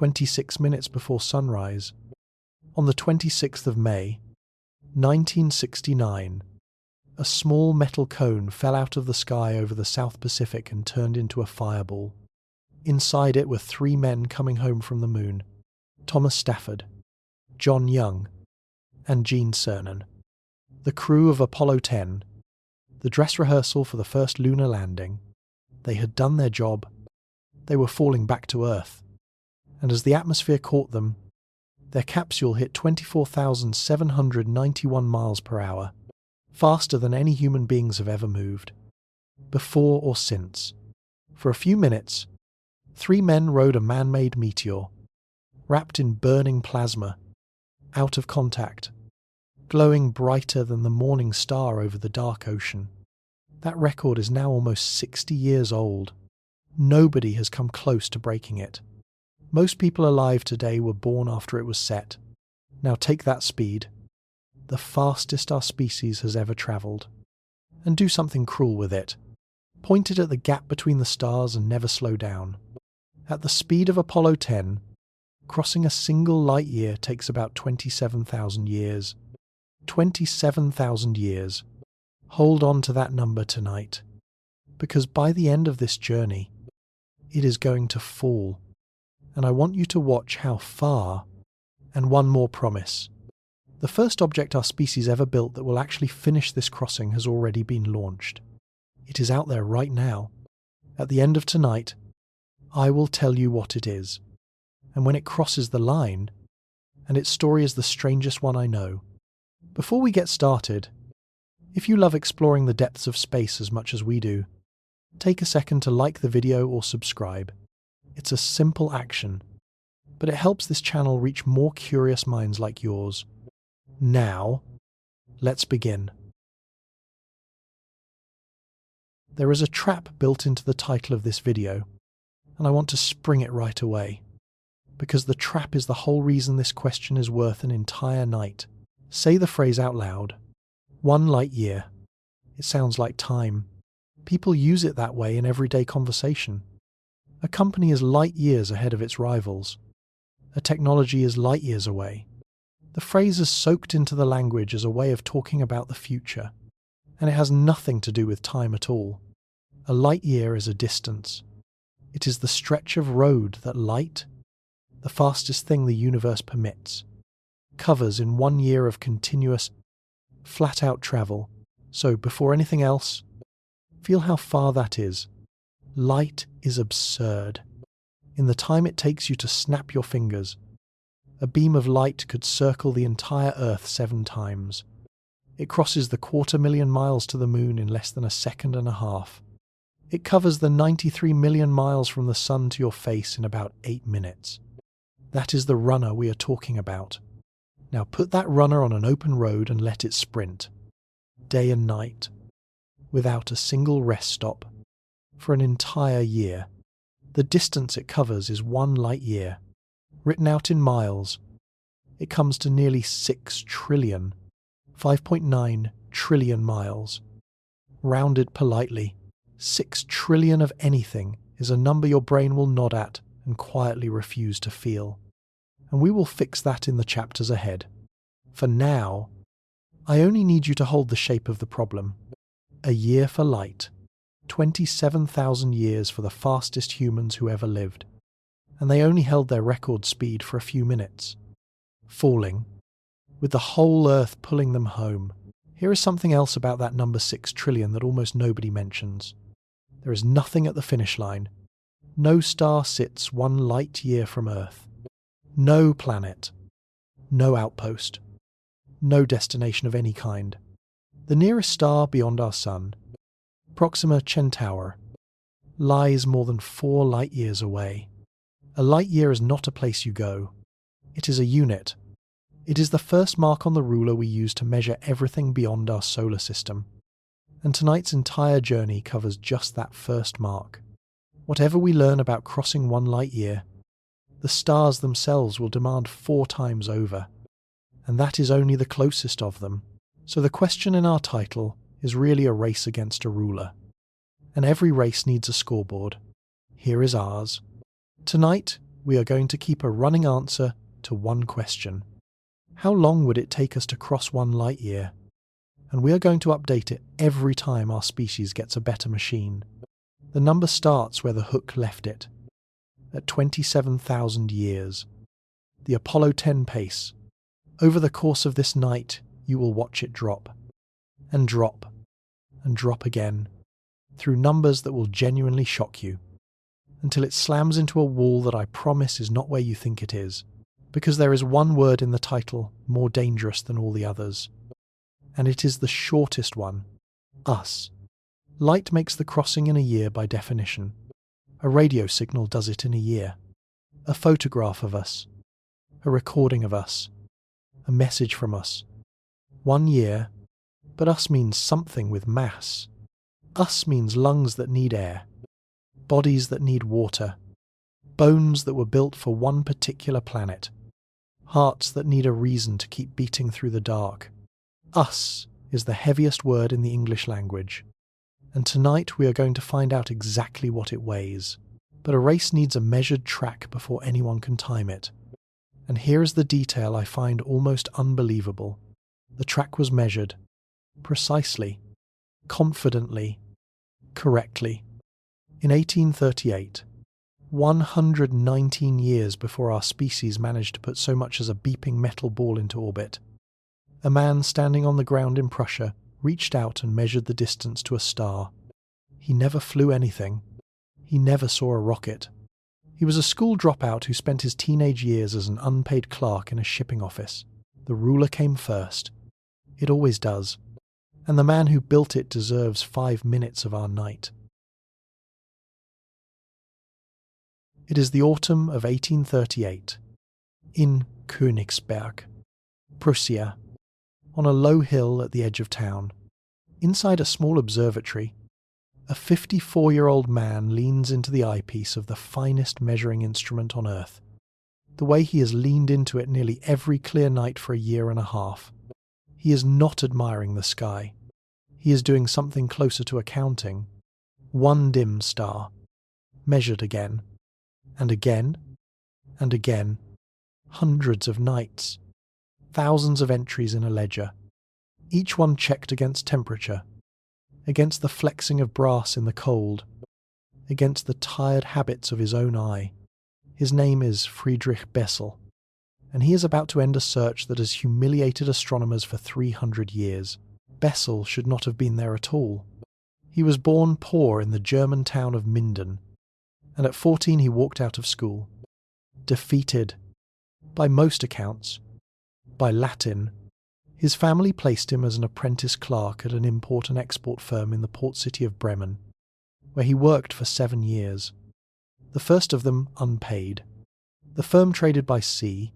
26 minutes before sunrise, on the 26th of May, 1969, a small metal cone fell out of the sky over the South Pacific and turned into a fireball. Inside it were 3 men coming home from the moon: Thomas Stafford, John Young, and Gene Cernan. The crew of Apollo 10, the dress rehearsal for the first lunar landing. They had done their job. They were falling back to Earth. And as the atmosphere caught them, their capsule hit 24,791 miles per hour, faster than any human beings have ever moved, before or since. For a few minutes, 3 men rode a man-made meteor, wrapped in burning plasma, out of contact, glowing brighter than the morning star over the dark ocean. That record is now almost 60 years old. Nobody has come close to breaking it. Most people alive today were born after it was set. Now take that speed, the fastest our species has ever travelled, and do something cruel with it. Point it at the gap between the stars and never slow down. At the speed of Apollo 10, crossing a single light year takes about 27,000 years. 27,000 years. Hold on to that number tonight, because by the end of this journey, it is going to fall. And I want you to watch how far. And one more promise. The first object our species ever built that will actually finish this crossing has already been launched. It is out there right now. At the end of tonight, I will tell you what it is. And when it crosses the line, and its story is the strangest one I know. Before we get started, if you love exploring the depths of space as much as we do, take a second to like the video or subscribe. It's a simple action, but it helps this channel reach more curious minds like yours. Now, let's begin. There is a trap built into the title of this video, and I want to spring it right away, because the trap is the whole reason this question is worth an entire night. Say the phrase out loud. 1 light year. It sounds like time. People use it that way in everyday conversation. A company is light years ahead of its rivals. A technology is light years away. The phrase is soaked into the language as a way of talking about the future, and it has nothing to do with time at all. A light year is a distance. It is the stretch of road that light, the fastest thing the universe permits, covers in 1 year of continuous, flat-out travel. So, before anything else, feel how far that is. Light is absurd. In the time it takes you to snap your fingers, a beam of light could circle the entire Earth 7 times. It crosses the 250,000 miles to the moon in less than a second and a half. It covers the 93 million miles from the sun to your face in about 8 minutes. That is the runner we are talking about. Now put that runner on an open road and let it sprint, day and night, without a single rest stop, for an entire year. The distance it covers is 1 light year. Written out in miles, it comes to nearly 6 trillion, 5.9 trillion miles. Rounded politely, 6 trillion of anything is a number your brain will nod at and quietly refuse to feel. And we will fix that in the chapters ahead. For now, I only need you to hold the shape of the problem. A year for light. 27,000 years for the fastest humans who ever lived. And they only held their record speed for a few minutes. Falling, with the whole Earth pulling them home. Here is something else about that number 6 trillion that almost nobody mentions. There is nothing at the finish line. No star sits 1 light year from Earth. No planet. No outpost. No destination of any kind. The nearest star beyond our Sun, Proxima Centauri, lies more than 4 light years away. A light year is not a place you go. It is a unit. It is the first mark on the ruler we use to measure everything beyond our solar system. And tonight's entire journey covers just that first mark. Whatever we learn about crossing 1 light year, the stars themselves will demand 4 times over. And that is only the closest of them. So the question in our title is really a race against a ruler. And every race needs a scoreboard. Here is ours. Tonight, we are going to keep a running answer to one question. How long would it take us to cross 1 light year? And we are going to update it every time our species gets a better machine. The number starts where the hook left it, at 27,000 years. The Apollo 10 pace. Over the course of this night, you will watch it drop, and drop, and drop again, through numbers that will genuinely shock you, until it slams into a wall that I promise is not where you think it is, because there is one word in the title more dangerous than all the others, and it is the shortest one, us. Light makes the crossing in a year by definition. A radio signal does it in a year. A photograph of us. A recording of us. A message from us. 1 year, but us means something with mass. Us means lungs that need air. Bodies that need water. Bones that were built for one particular planet. Hearts that need a reason to keep beating through the dark. Us is the heaviest word in the English language. And tonight we are going to find out exactly what it weighs. But a race needs a measured track before anyone can time it. And here is the detail I find almost unbelievable. The track was measured. Precisely. Confidently. Correctly. In 1838. 119 years before our species managed to put so much as a beeping metal ball into orbit. A man standing on the ground in Prussia reached out and measured the distance to a star. He never flew anything. He never saw a rocket. He was a school dropout who spent his teenage years as an unpaid clerk in a shipping office. The ruler came first. It always does. And the man who built it deserves 5 minutes of our night. It is the autumn of 1838. In Königsberg, Prussia, on a low hill at the edge of town. Inside a small observatory, a 54-year-old man leans into the eyepiece of the finest measuring instrument on Earth, the way he has leaned into it nearly every clear night for a year and a half. He is not admiring the sky. He is doing something closer to accounting. 1 dim star, measured again, and again, and again, hundreds of nights, thousands of entries in a ledger, each one checked against temperature, against the flexing of brass in the cold, against the tired habits of his own eye. His name is Friedrich Bessel, and he is about to end a search that has humiliated astronomers for 300 years. Bessel should not have been there at all. He was born poor in the German town of Minden, and at 14 he walked out of school, defeated, by most accounts, by Latin. His family placed him as an apprentice clerk at an import and export firm in the port city of Bremen, where he worked for 7 years. The first of them unpaid. The firm traded by sea,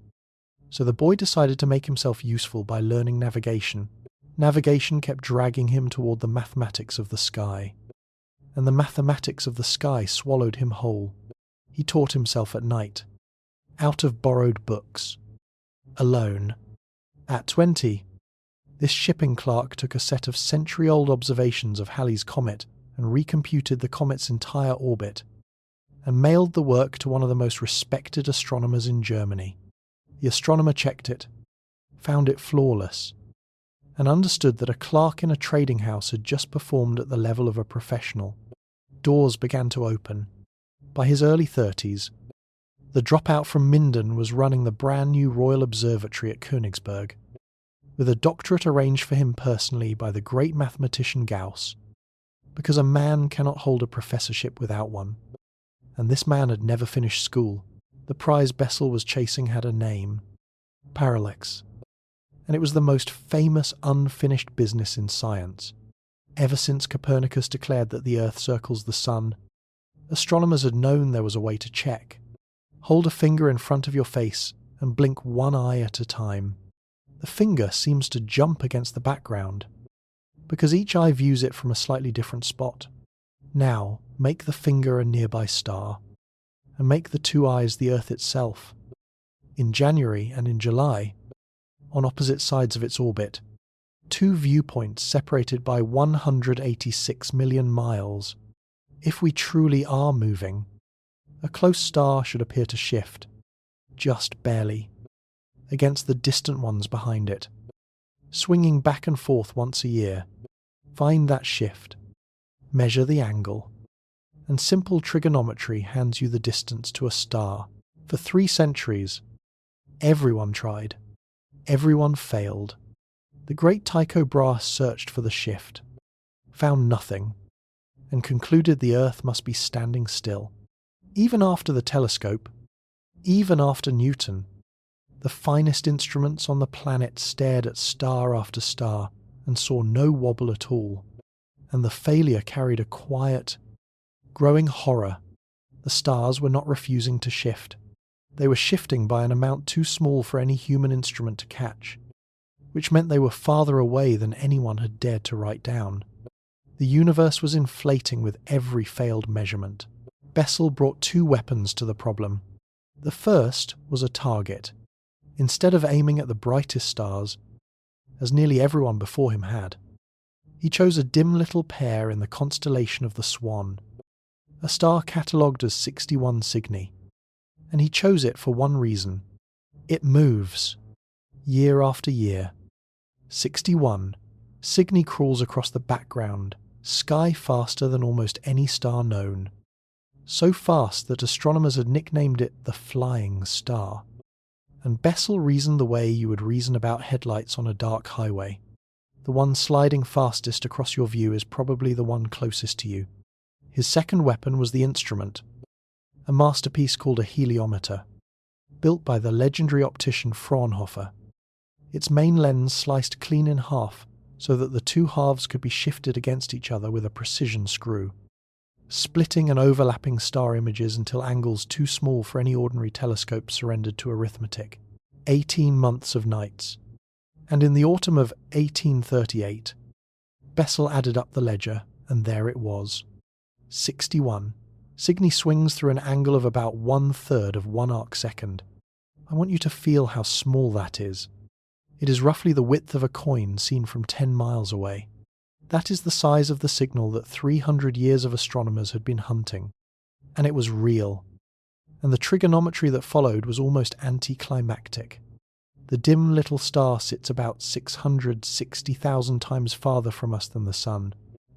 so the boy decided to make himself useful by learning navigation. Navigation kept dragging him toward the mathematics of the sky, and the mathematics of the sky swallowed him whole. He taught himself at night, out of borrowed books, alone. At 20, this shipping clerk took a set of century-old observations of Halley's comet and recomputed the comet's entire orbit, and mailed the work to one of the most respected astronomers in Germany. The astronomer checked it, found it flawless, and understood that a clerk in a trading house had just performed at the level of a professional. Doors began to open. By his early 30s, the dropout from Minden was running the brand new Royal Observatory at Königsberg, with a doctorate arranged for him personally by the great mathematician Gauss, because a man cannot hold a professorship without one. And this man had never finished school. The prize Bessel was chasing had a name, parallax, and it was the most famous unfinished business in science. Ever since Copernicus declared that the Earth circles the Sun, astronomers had known there was a way to check. Hold a finger in front of your face and blink one eye at a time. The finger seems to jump against the background, because each eye views it from a slightly different spot. Now, make the finger a nearby star, and make the 2 eyes the Earth itself. In January and in July, on opposite sides of its orbit, 2 viewpoints separated by 186 million miles. If we truly are moving, A close star should appear to shift, just barely, against the distant ones behind it, swinging back and forth once a year. Find that shift, measure the angle, and simple trigonometry hands you the distance to a star. For 3 centuries, everyone tried. Everyone failed. The great Tycho Brahe searched for the shift, found nothing, and concluded the Earth must be standing still. Even after the telescope, even after Newton, the finest instruments on the planet stared at star after star and saw no wobble at all, and the failure carried a quiet, growing horror. The stars were not refusing to shift. They were shifting by an amount too small for any human instrument to catch, which meant they were farther away than anyone had dared to write down. The universe was inflating with every failed measurement. Bessel brought 2 weapons to the problem. The first was a target. Instead of aiming at the brightest stars, as nearly everyone before him had, he chose a dim little pair in the constellation of the Swan, a star catalogued as 61 Cygni. And he chose it for one reason. It moves, year after year. 61. Cygni crawls across the background, sky faster than almost any star known. So fast that astronomers had nicknamed it the Flying Star. And Bessel reasoned the way you would reason about headlights on a dark highway. The one sliding fastest across your view is probably the one closest to you. His second weapon was the instrument, a masterpiece called a heliometer, built by the legendary optician Fraunhofer. Its main lens sliced clean in half so that the 2 halves could be shifted against each other with a precision screw, splitting and overlapping star images until angles too small for any ordinary telescope surrendered to arithmetic. 18 months of nights. And in the autumn of 1838, Bessel added up the ledger, and there it was. 61. Cygni swings through an angle of about 1/3 of 1 arcsecond. I want you to feel how small that is. It is roughly the width of a coin seen from 10 miles away. That is the size of the signal that 300 years of astronomers had been hunting. And it was real. And the trigonometry that followed was almost anticlimactic. The dim little star sits about 660,000 times farther from us than the Sun.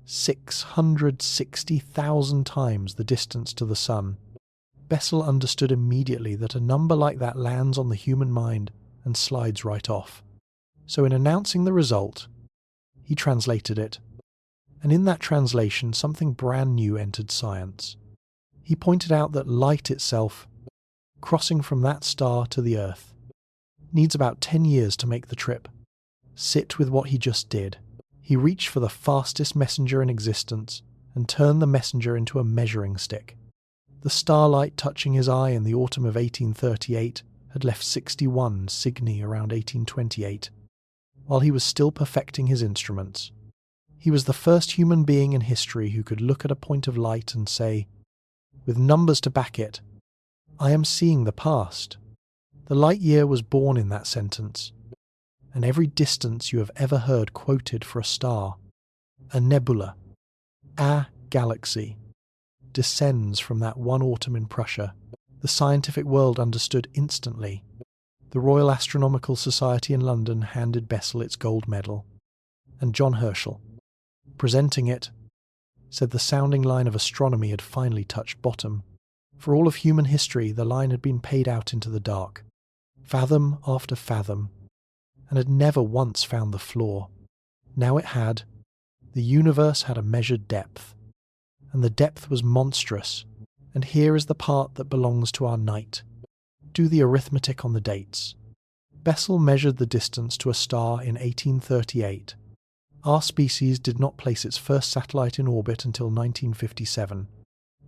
660,000 times the distance to the Sun. Bessel understood immediately that a number like that lands on the human mind and slides right off. So in announcing the result, he translated it. And in that translation, something brand new entered science. He pointed out that light itself, crossing from that star to the Earth, needs about 10 years to make the trip. Sit with what he just did. He reached for the fastest messenger in existence and turned the messenger into a measuring stick. The starlight touching his eye in the autumn of 1838 had left 61 Cygni around 1828, while he was still perfecting his instruments. He was the first human being in history who could look at a point of light and say, with numbers to back it, "I am seeing the past." The light year was born in that sentence, and every distance you have ever heard quoted for a star, a nebula, a galaxy, descends from that one autumn in Prussia. The scientific world understood instantly. The Royal Astronomical Society in London handed Bessel its gold medal, and John Herschel, presenting it, said the sounding line of astronomy had finally touched bottom. For all of human history, the line had been paid out into the dark, fathom after fathom, and had never once found the floor. Now it had. The universe had a measured depth, and the depth was monstrous. And here is the part that belongs to our night. Do the arithmetic on the dates. Bessel measured the distance to a star in 1838. Our species did not place its first satellite in orbit until 1957.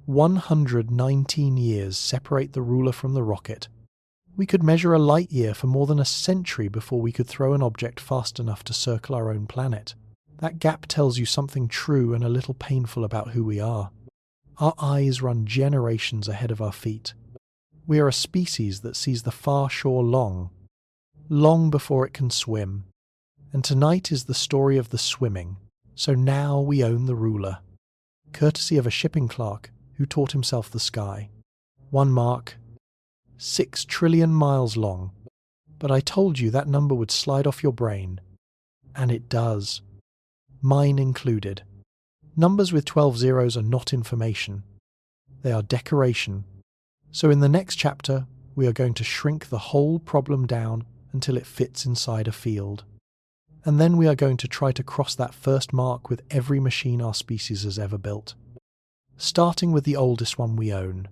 119 years separate the ruler from the rocket. We could measure a light year for more than a century before we could throw an object fast enough to circle our own planet. That gap tells you something true and a little painful about who we are. Our eyes run generations ahead of our feet. We are a species that sees the far shore long before it can swim. And tonight is the story of the swimming. So now we own the ruler, courtesy of a shipping clerk who taught himself the sky. One mark, 6 trillion miles long. But I told you that number would slide off your brain. And it does. Mine included. Numbers with 12 zeros are not information. They are decoration. So in the next chapter, we are going to shrink the whole problem down until it fits inside a field. And then we are going to try to cross that first mark with every machine our species has ever built. Starting with the oldest one we own.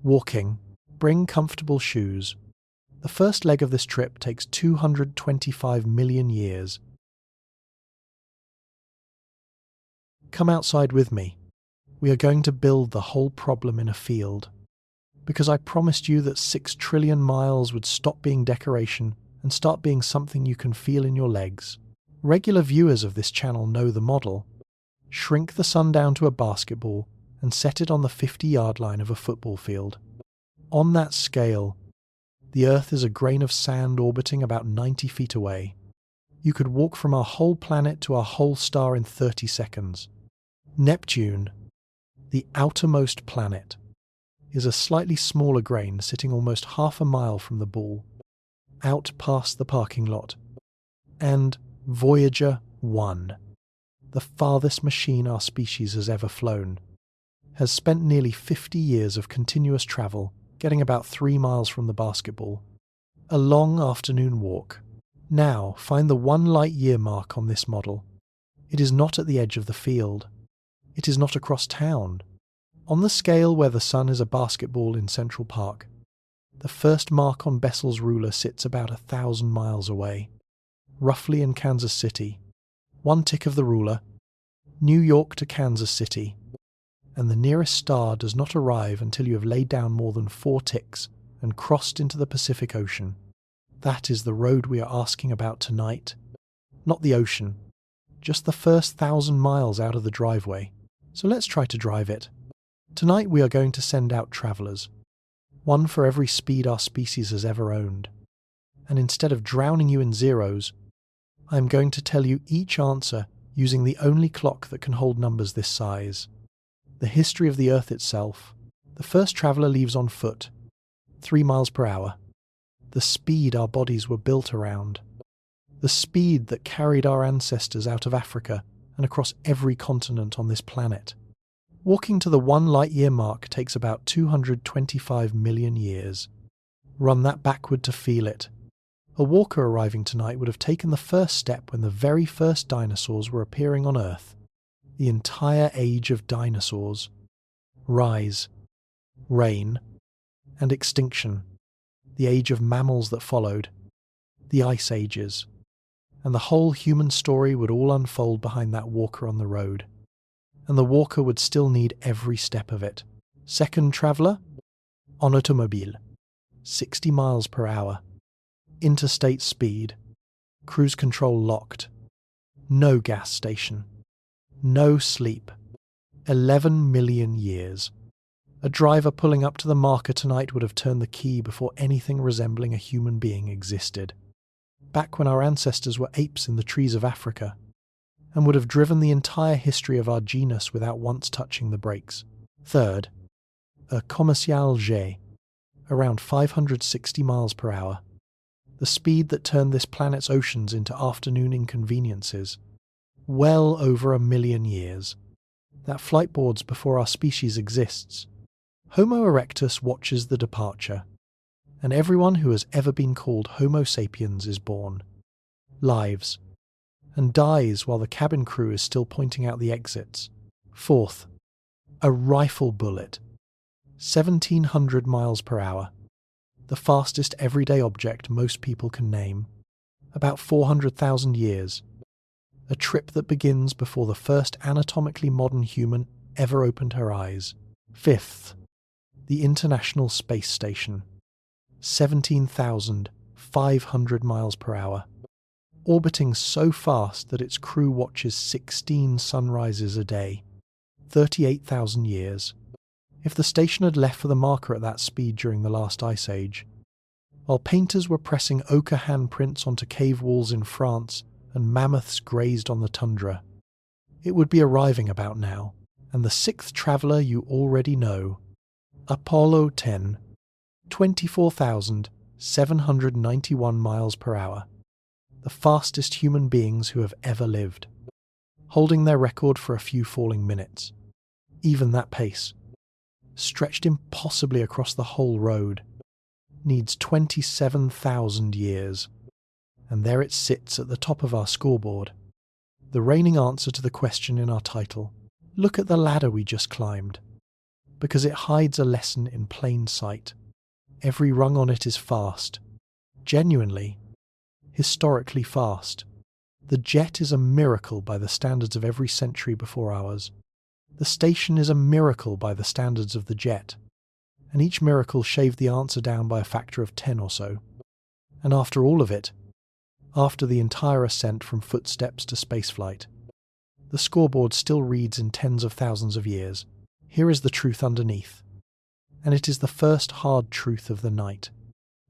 Walking. Bring comfortable shoes. The first leg of this trip takes 225 million years. Come outside with me. We are going to build the whole problem in a field. Because I promised you that 6 trillion miles would stop being decoration and start being something you can feel in your legs. Regular viewers of this channel know the model. Shrink the sun down to a basketball and set it on the 50-yard line of a football field. On that scale, the Earth is a grain of sand orbiting about 90 feet away. You could walk from our whole planet to our whole star in 30 seconds. Neptune, the outermost planet, is a slightly smaller grain sitting almost half a mile from the ball, out past the parking lot. And Voyager 1, the farthest machine our species has ever flown, has spent nearly 50 years of continuous travel getting about 3 miles from the basketball. A long afternoon walk. Now find the 1 light-year mark on this model. It is not at the edge of the field. It is not across town. On the scale where the sun is a basketball in Central Park, the first mark on Bessel's ruler sits about 1,000 miles away, roughly in Kansas City. 1 tick of the ruler, New York to Kansas City, and the nearest star does not arrive until you have laid down more than 4 ticks and crossed into the Pacific Ocean. That is the road we are asking about tonight. Not the ocean, just the first 1,000 miles out of the driveway. So let's try to drive it. Tonight we are going to send out travellers, 1 for every speed our species has ever owned. And instead of drowning you in zeros, I am going to tell you each answer using the only clock that can hold numbers this size. The history of the Earth itself. The first traveller leaves on foot, 3 miles per hour. The speed our bodies were built around. The speed that carried our ancestors out of Africa and across every continent on this planet. Walking to the 1 light-year mark takes about 225 million years. Run that backward to feel it. A walker arriving tonight would have taken the first step when the very first dinosaurs were appearing on Earth. The entire age of dinosaurs. Rise, reign, and extinction. The age of mammals that followed. The ice ages. And the whole human story would all unfold behind that walker on the road. And the walker would still need every step of it. Second traveller? En automobile. 60 miles per hour. Interstate speed. Cruise control locked. No gas station. No sleep. 11 million years. A driver pulling up to the marker tonight would have turned the key before anything resembling a human being existed. Back when our ancestors were apes in the trees of Africa, and would have driven the entire history of our genus without once touching the brakes. Third, a commercial jet, around 560 miles per hour. The speed that turned this planet's oceans into afternoon inconveniences. Well over 1 million years. That flight boards before our species exists. Homo erectus watches the departure, and everyone who has ever been called Homo sapiens is born, lives, and dies while the cabin crew is still pointing out the exits. Fourth, a rifle bullet, 1,700 miles per hour, the fastest everyday object most people can name, about 400,000 years. A trip that begins before the first anatomically modern human ever opened her eyes. Fifth, the International Space Station, 17,500 miles per hour, orbiting so fast that its crew watches 16 sunrises a day, 38,000 years. If the station had left for the marker at that speed during the last ice age, while painters were pressing ochre handprints onto cave walls in France and mammoths grazed on the tundra, it would be arriving about now. And the 6th traveller you already know, Apollo 10, 24,791 miles per hour, the fastest human beings who have ever lived, holding their record for a few falling minutes. Even that pace, stretched impossibly across the whole road, needs 27,000 years. And there it sits at the top of our scoreboard, the reigning answer to the question in our title. Look at the ladder we just climbed, because it hides a lesson in plain sight. Every rung on it is fast, genuinely, historically fast. The jet is a miracle by the standards of every century before ours. The station is a miracle by the standards of the jet, and each miracle shaved the answer down by a factor of 10 or so. And after all of it, after the entire ascent from footsteps to spaceflight, the scoreboard still reads in tens of thousands of years. Here is the truth underneath, and it is the first hard truth of the night.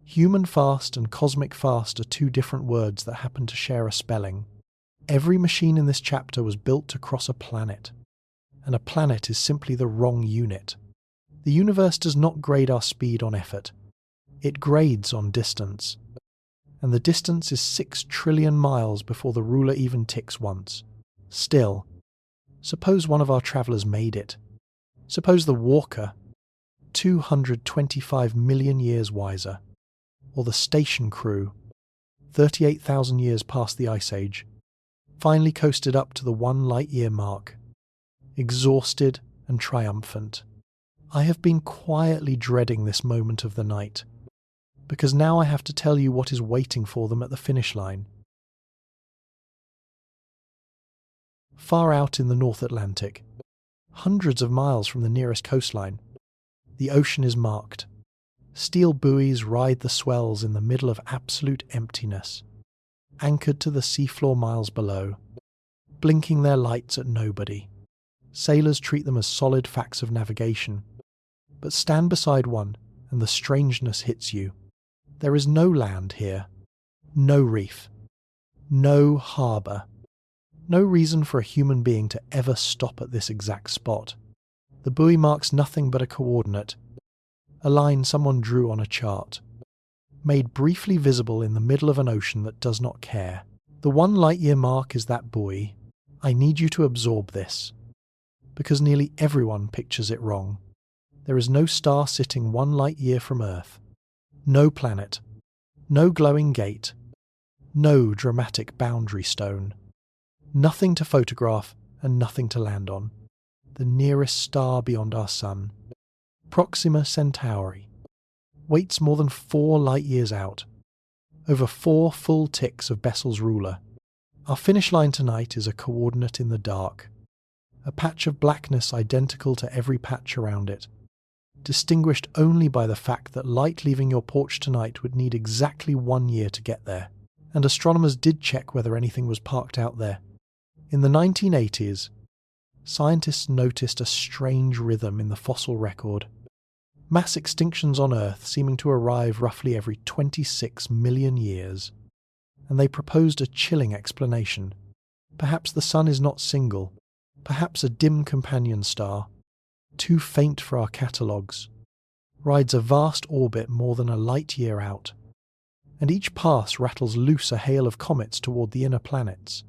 Human fast and cosmic fast are two different words that happen to share a spelling. Every machine in this chapter was built to cross a planet, and a planet is simply the wrong unit. The universe does not grade our speed on effort. It grades on distance. And the distance is 6 trillion miles before the ruler even ticks once. Still, suppose one of our travellers made it. Suppose the walker, 225 million years wiser, or the station crew, 38,000 years past the Ice Age, finally coasted up to the 1 light-year mark, exhausted and triumphant. I have been quietly dreading this moment of the night, because now I have to tell you what is waiting for them at the finish line. Far out in the North Atlantic, hundreds of miles from the nearest coastline, the ocean is marked. Steel buoys ride the swells in the middle of absolute emptiness, anchored to the seafloor miles below, blinking their lights at nobody. Sailors treat them as solid facts of navigation, but stand beside one and the strangeness hits you. There is no land here, no reef, no harbour, no reason for a human being to ever stop at this exact spot. The buoy marks nothing but a coordinate, a line someone drew on a chart, made briefly visible in the middle of an ocean that does not care. The 1 light-year mark is that buoy. I need you to absorb this, because nearly everyone pictures it wrong. There is no star sitting 1 light-year from Earth. No planet, no glowing gate, no dramatic boundary stone. Nothing to photograph and nothing to land on. The nearest star beyond our sun, Proxima Centauri, waits more than 4 light-years out, over 4 full ticks of Bessel's ruler. Our finish line tonight is a coordinate in the dark, a patch of blackness identical to every patch around it, distinguished only by the fact that light leaving your porch tonight would need exactly 1 year to get there. And astronomers did check whether anything was parked out there. In the 1980s, scientists noticed a strange rhythm in the fossil record. Mass extinctions on Earth seeming to arrive roughly every 26 million years. And they proposed a chilling explanation. Perhaps the sun is not single, perhaps a dim companion star, too faint for our catalogues, rides a vast orbit more than a light-year out, and each pass rattles loose a hail of comets toward the inner planets.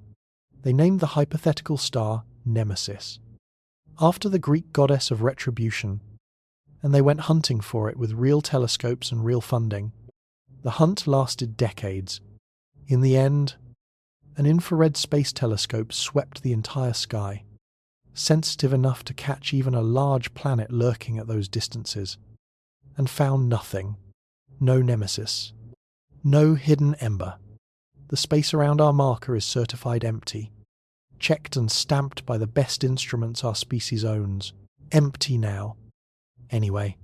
They named the hypothetical star Nemesis, after the Greek goddess of retribution, and they went hunting for it with real telescopes and real funding. The hunt lasted decades. In the end, an infrared space telescope swept the entire sky, sensitive enough to catch even a large planet lurking at those distances, and found nothing. No Nemesis. No hidden ember. The space around our marker is certified empty, checked and stamped by the best instruments our species owns. Empty now. Anyway,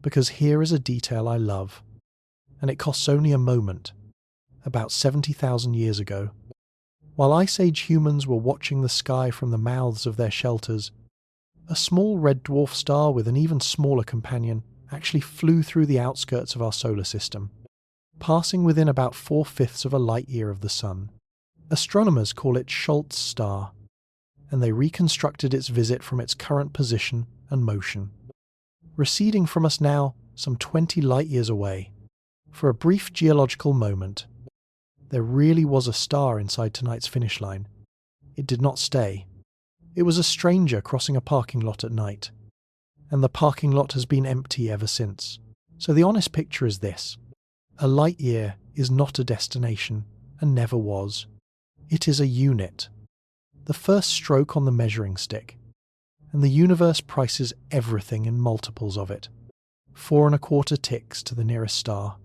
because here is a detail I love, and it costs only a moment, about 70,000 years ago. While Ice Age humans were watching the sky from the mouths of their shelters, a small red dwarf star with an even smaller companion actually flew through the outskirts of our solar system, passing within about 4/5 of a light-year of the Sun. Astronomers call it Schultz star, and they reconstructed its visit from its current position and motion. receding from us now some 20 light-years away. For a brief geological moment, there really was a star inside tonight's finish line. It did not stay. It was a stranger crossing a parking lot at night, and the parking lot has been empty ever since. So the honest picture is this: a light year is not a destination, and never was. It is a unit, the first stroke on the measuring stick, and the universe prices everything in multiples of it. 4¼ ticks to the nearest star,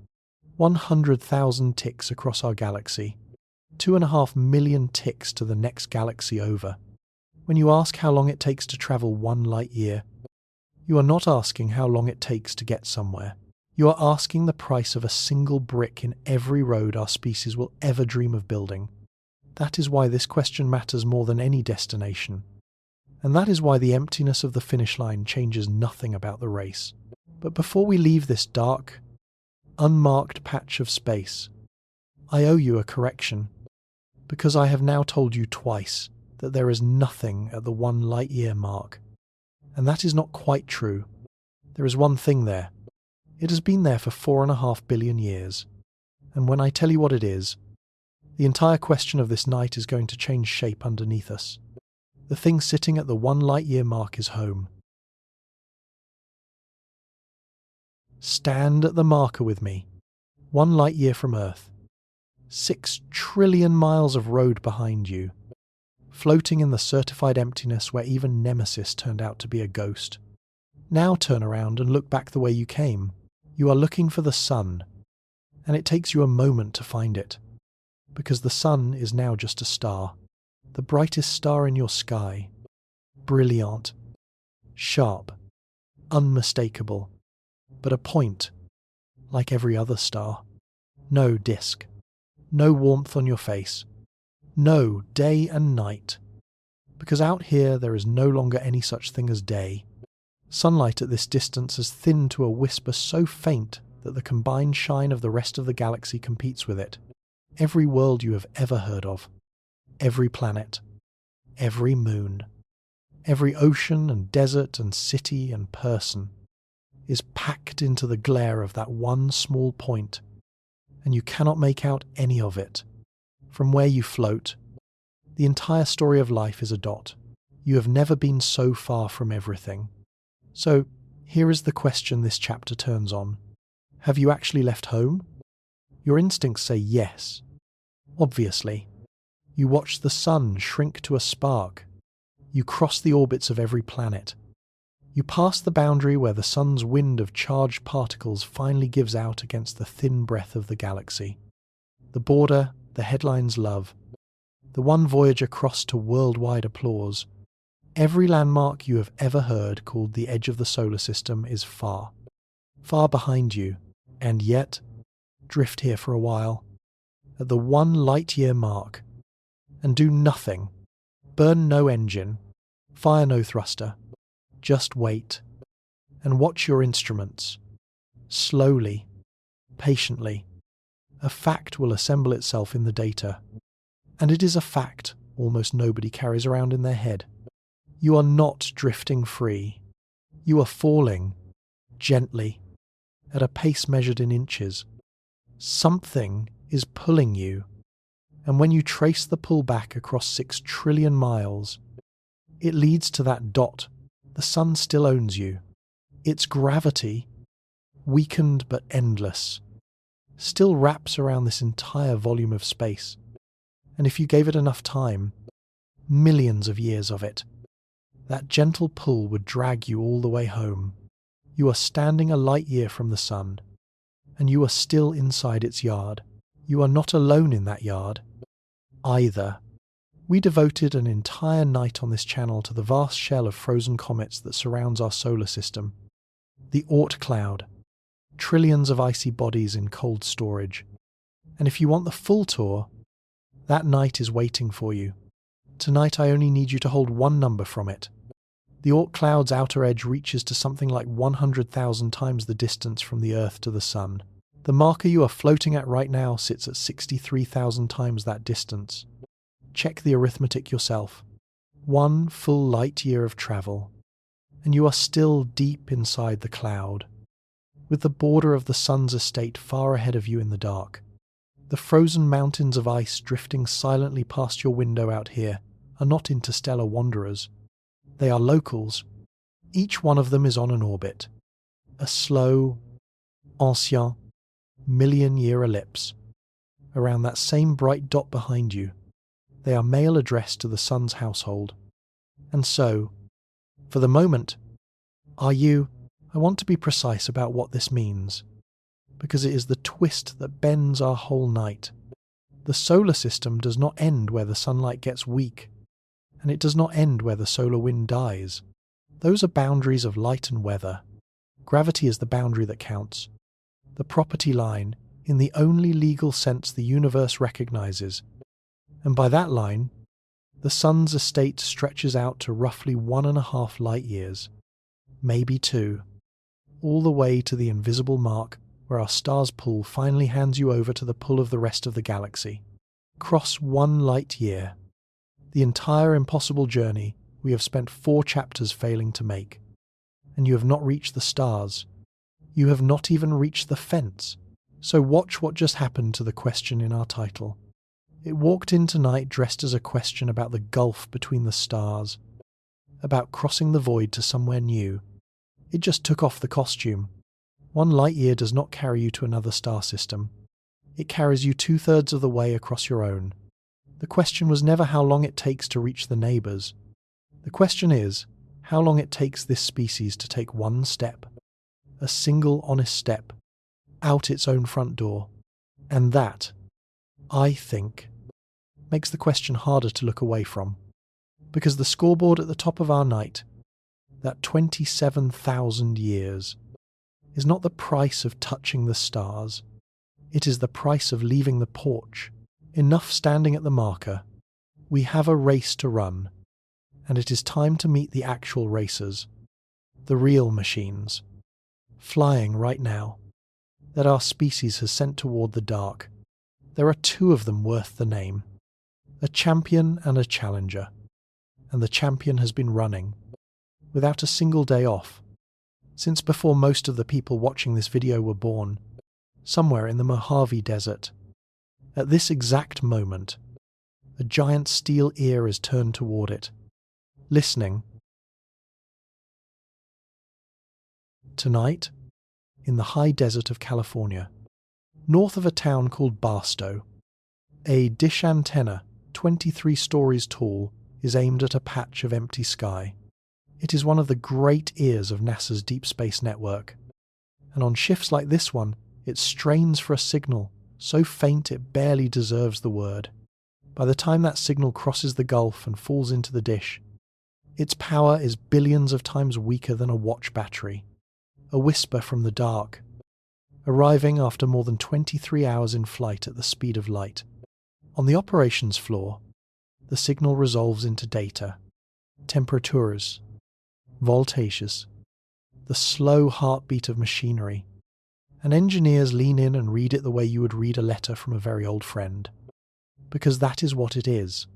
100,000 ticks across our galaxy, 2.5 million ticks to the next galaxy over. When you ask how long it takes to travel 1 light year, you are not asking how long it takes to get somewhere. You are asking the price of a single brick in every road our species will ever dream of building. That is why this question matters more than any destination. And that is why the emptiness of the finish line changes nothing about the race. But before we leave this dark, unmarked patch of space, I owe you a correction, because I have now told you twice that there is nothing at the 1 light-year mark. And that is not quite true. There is one thing there. It has been there for 4.5 billion years. And when I tell you what it is, the entire question of this night is going to change shape underneath us. The thing sitting at the 1 light-year mark is home. Stand at the marker with me. 1 light-year from Earth. 6 trillion miles of road behind you, floating in the certified emptiness where even Nemesis turned out to be a ghost. Now turn around and look back the way you came. You are looking for the sun, and it takes you a moment to find it, because the sun is now just a star, the brightest star in your sky, brilliant, sharp, unmistakable, but a point, like every other star. No disk, no warmth on your face, no day and night, because out here there is no longer any such thing as day. Sunlight at this distance has thinned to a whisper so faint that the combined shine of the rest of the galaxy competes with it. Every world you have ever heard of, every planet, every moon, every ocean and desert and city and person is packed into the glare of that one small point, and you cannot make out any of it. From where you float, the entire story of life is a dot. You have never been so far from everything. So, here is the question this chapter turns on. Have you actually left home? Your instincts say yes. Obviously. You watch the sun shrink to a spark. You cross the orbits of every planet. You pass the boundary where the sun's wind of charged particles finally gives out against the thin breath of the galaxy. The border the headlines love. The one Voyager crossed to worldwide applause. Every landmark you have ever heard called the edge of the solar system is far, far behind you, and yet, drift here for a while, at the 1 light-year mark, and do nothing, burn no engine, fire no thruster, just wait, and watch your instruments. Slowly, patiently, a fact will assemble itself in the data, and it is a fact almost nobody carries around in their head. You are not drifting free. You are falling, gently, at a pace measured in inches. Something is pulling you, and when you trace the pull back across 6 trillion miles, it leads to that dot. The sun still owns you. Its gravity, weakened but endless, still wraps around this entire volume of space. And if you gave it enough time, millions of years of it, that gentle pull would drag you all the way home. You are standing a light year from the sun, and you are still inside its yard. You are not alone in that yard, either. We devoted an entire night on this channel to the vast shell of frozen comets that surrounds our solar system. The Oort cloud, trillions of icy bodies in cold storage. And if you want the full tour, that night is waiting for you. Tonight I only need you to hold one number from it. The Oort cloud's outer edge reaches to something like 100,000 times the distance from the Earth to the Sun. The marker you are floating at right now sits at 63,000 times that distance. Check the arithmetic yourself. 1 full light year of travel. and you are still deep inside the cloud, with the border of the sun's estate far ahead of you in the dark. The frozen mountains of ice drifting silently past your window out here are not interstellar wanderers. They are locals. Each one of them is on an orbit, a slow, ancien, million-year ellipse. Around that same bright dot behind you, they are mail addressed to the sun's household. And so, for the moment, I want to be precise about what this means, because it is the twist that bends our whole night. The solar system does not end where the sunlight gets weak, and it does not end where the solar wind dies. Those are boundaries of light and weather. Gravity is the boundary that counts, the property line in the only legal sense the universe recognizes, and by that line, the sun's estate stretches out to roughly 1.5 light years, maybe 2, all the way to the invisible mark where our star's pull finally hands you over to the pull of the rest of the galaxy. Cross 1 light year, the entire impossible journey we have spent 4 chapters failing to make, and you have not reached the stars. You have not even reached the fence. So watch what just happened to the question in our title. It walked in tonight dressed as a question about the gulf between the stars, about crossing the void to somewhere new. It just took off the costume. 1 light year does not carry you to another star system. It carries you 2/3 of the way across your own. The question was never how long it takes to reach the neighbours. The question is how long it takes this species to take 1 step, a single honest step, out its own front door. And that, I think, makes the question harder to look away from. Because the scoreboard at the top of our night, that 27,000 years, is not the price of touching the stars. It is the price of leaving the porch. Enough standing at the marker. We have a race to run, and it is time to meet the actual racers, the real machines, flying right now, that our species has sent toward the dark. There are 2 of them worth the name, a champion and a challenger, and the champion has been running, without a single day off, since before most of the people watching this video were born, somewhere in the Mojave Desert. At this exact moment, a giant steel ear is turned toward it, listening. Tonight, in the high desert of California, north of a town called Barstow, a dish antenna, 23 stories tall, is aimed at a patch of empty sky. It is one of the great ears of NASA's Deep Space Network, and on shifts like this one, it strains for a signal so faint it barely deserves the word. By the time that signal crosses the gulf and falls into the dish, its power is billions of times weaker than a watch battery, a whisper from the dark, arriving after more than 23 hours in flight at the speed of light. On the operations floor, the signal resolves into data, temperatures, voltages, the slow heartbeat of machinery, and engineers lean in and read it the way you would read a letter from a very old friend. Because that is what it is.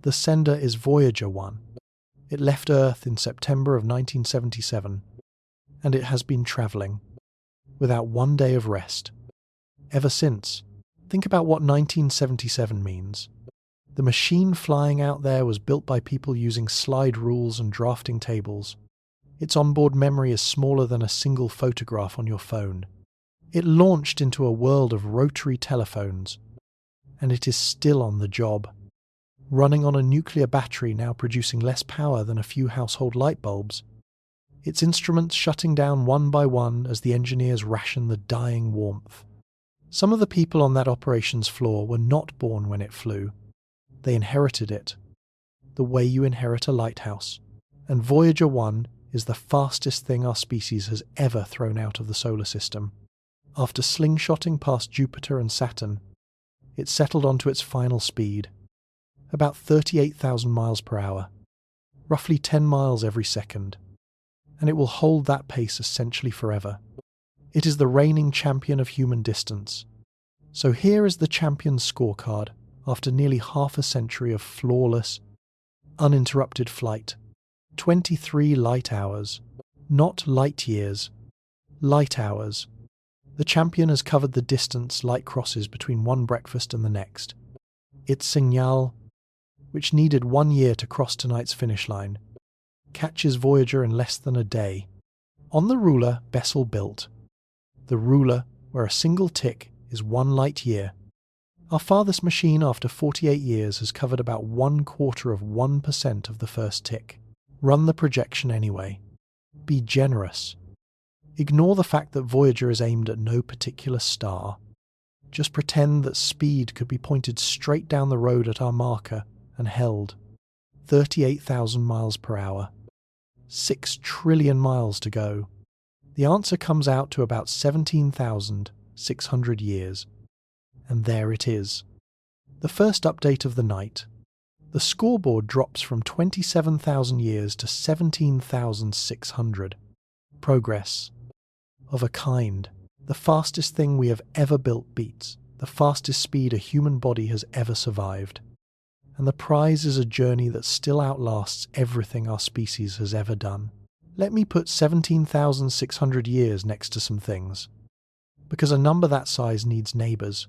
The sender is Voyager 1. It left Earth in September of 1977, and it has been travelling, without 1 day of rest, ever since. Think about what 1977 means. The machine flying out there was built by people using slide rules and drafting tables. Its onboard memory is smaller than a single photograph on your phone. It launched into a world of rotary telephones, and it is still on the job, running on a nuclear battery now producing less power than a few household light bulbs. Its instruments shutting down one by one as the engineers ration the dying warmth. Some of the people on that operations floor were not born when it flew. They inherited it, the way you inherit a lighthouse. And Voyager 1 is the fastest thing our species has ever thrown out of the solar system. After slingshotting past Jupiter and Saturn, it settled onto its final speed, about 38,000 miles per hour, roughly 10 miles every second, and it will hold that pace essentially forever. It is the reigning champion of human distance. So here is the champion's scorecard after nearly half a century of flawless, uninterrupted flight. 23 light hours. Not light years. Light hours. The champion has covered the distance light crosses between one breakfast and the next. Its signal, which needed 1 year to cross tonight's finish line, catches Voyager in less than a day. On the ruler Bessel built. The ruler where a single tick is 1 light year. Our farthest machine after 48 years has covered about 1/4% of the first tick. Run the projection anyway. Be generous. Ignore the fact that Voyager is aimed at no particular star. Just pretend that speed could be pointed straight down the road at our marker and held. 38,000 miles per hour. 6 trillion miles to go. The answer comes out to about 17,600 years. And there it is. The first update of the night. The scoreboard drops from 27,000 years to 17,600. Progress. Of a kind. The fastest thing we have ever built beats the fastest speed a human body has ever survived. And the prize is a journey that still outlasts everything our species has ever done. Let me put 17,600 years next to some things. Because a number that size needs neighbours.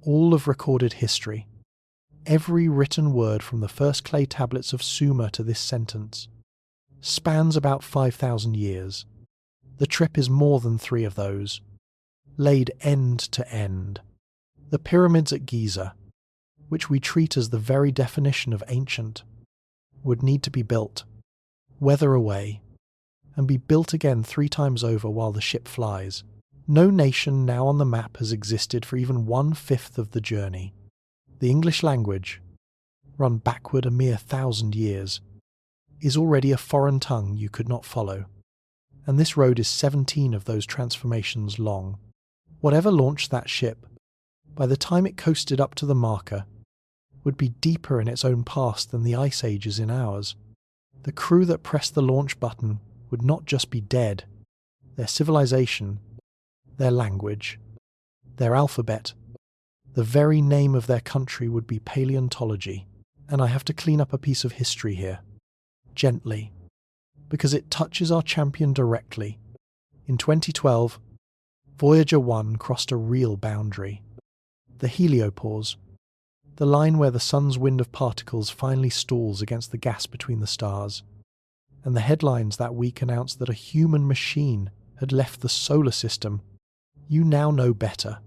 All of recorded history. Every written word from the first clay tablets of Sumer to this sentence spans about 5,000 years. The trip is more than 3 of those, laid end to end. The pyramids at Giza, which we treat as the very definition of ancient, would need to be built, weather away, and be built again 3 times over while the ship flies. No nation now on the map has existed for even 1/5 of the journey. The English language, run backward a mere 1,000 years, is already a foreign tongue you could not follow. And this road is 17 of those transformations long. Whatever launched that ship, by the time it coasted up to the marker, would be deeper in its own past than the ice ages in ours. The crew that pressed the launch button would not just be dead. Their civilization, their language, their alphabet, the very name of their country would be paleontology. And I have to clean up a piece of history here. Gently. Because it touches our champion directly. In 2012, Voyager 1 crossed a real boundary. The heliopause, the line where the sun's wind of particles finally stalls against the gas between the stars. And the headlines that week announced that a human machine had left the solar system. You now know better.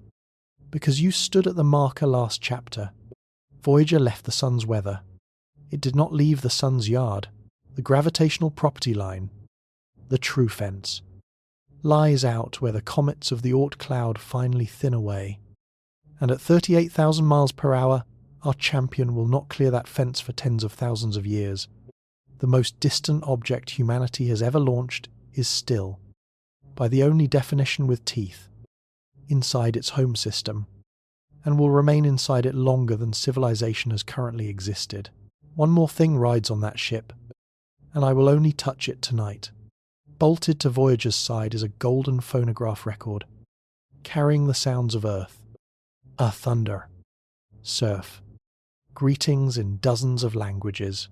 Because you stood at the marker last chapter. Voyager left the sun's weather. It did not leave the sun's yard. The gravitational property line, the true fence, lies out where the comets of the Oort cloud finally thin away. And at 38,000 miles per hour, our champion will not clear that fence for tens of thousands of years. The most distant object humanity has ever launched is still, by the only definition with teeth, inside its home system, and will remain inside it longer than civilization has currently existed. One more thing rides on that ship, and I will only touch it tonight. Bolted to Voyager's side is a golden phonograph record, carrying the sounds of Earth. A thunder, surf, greetings in dozens of languages,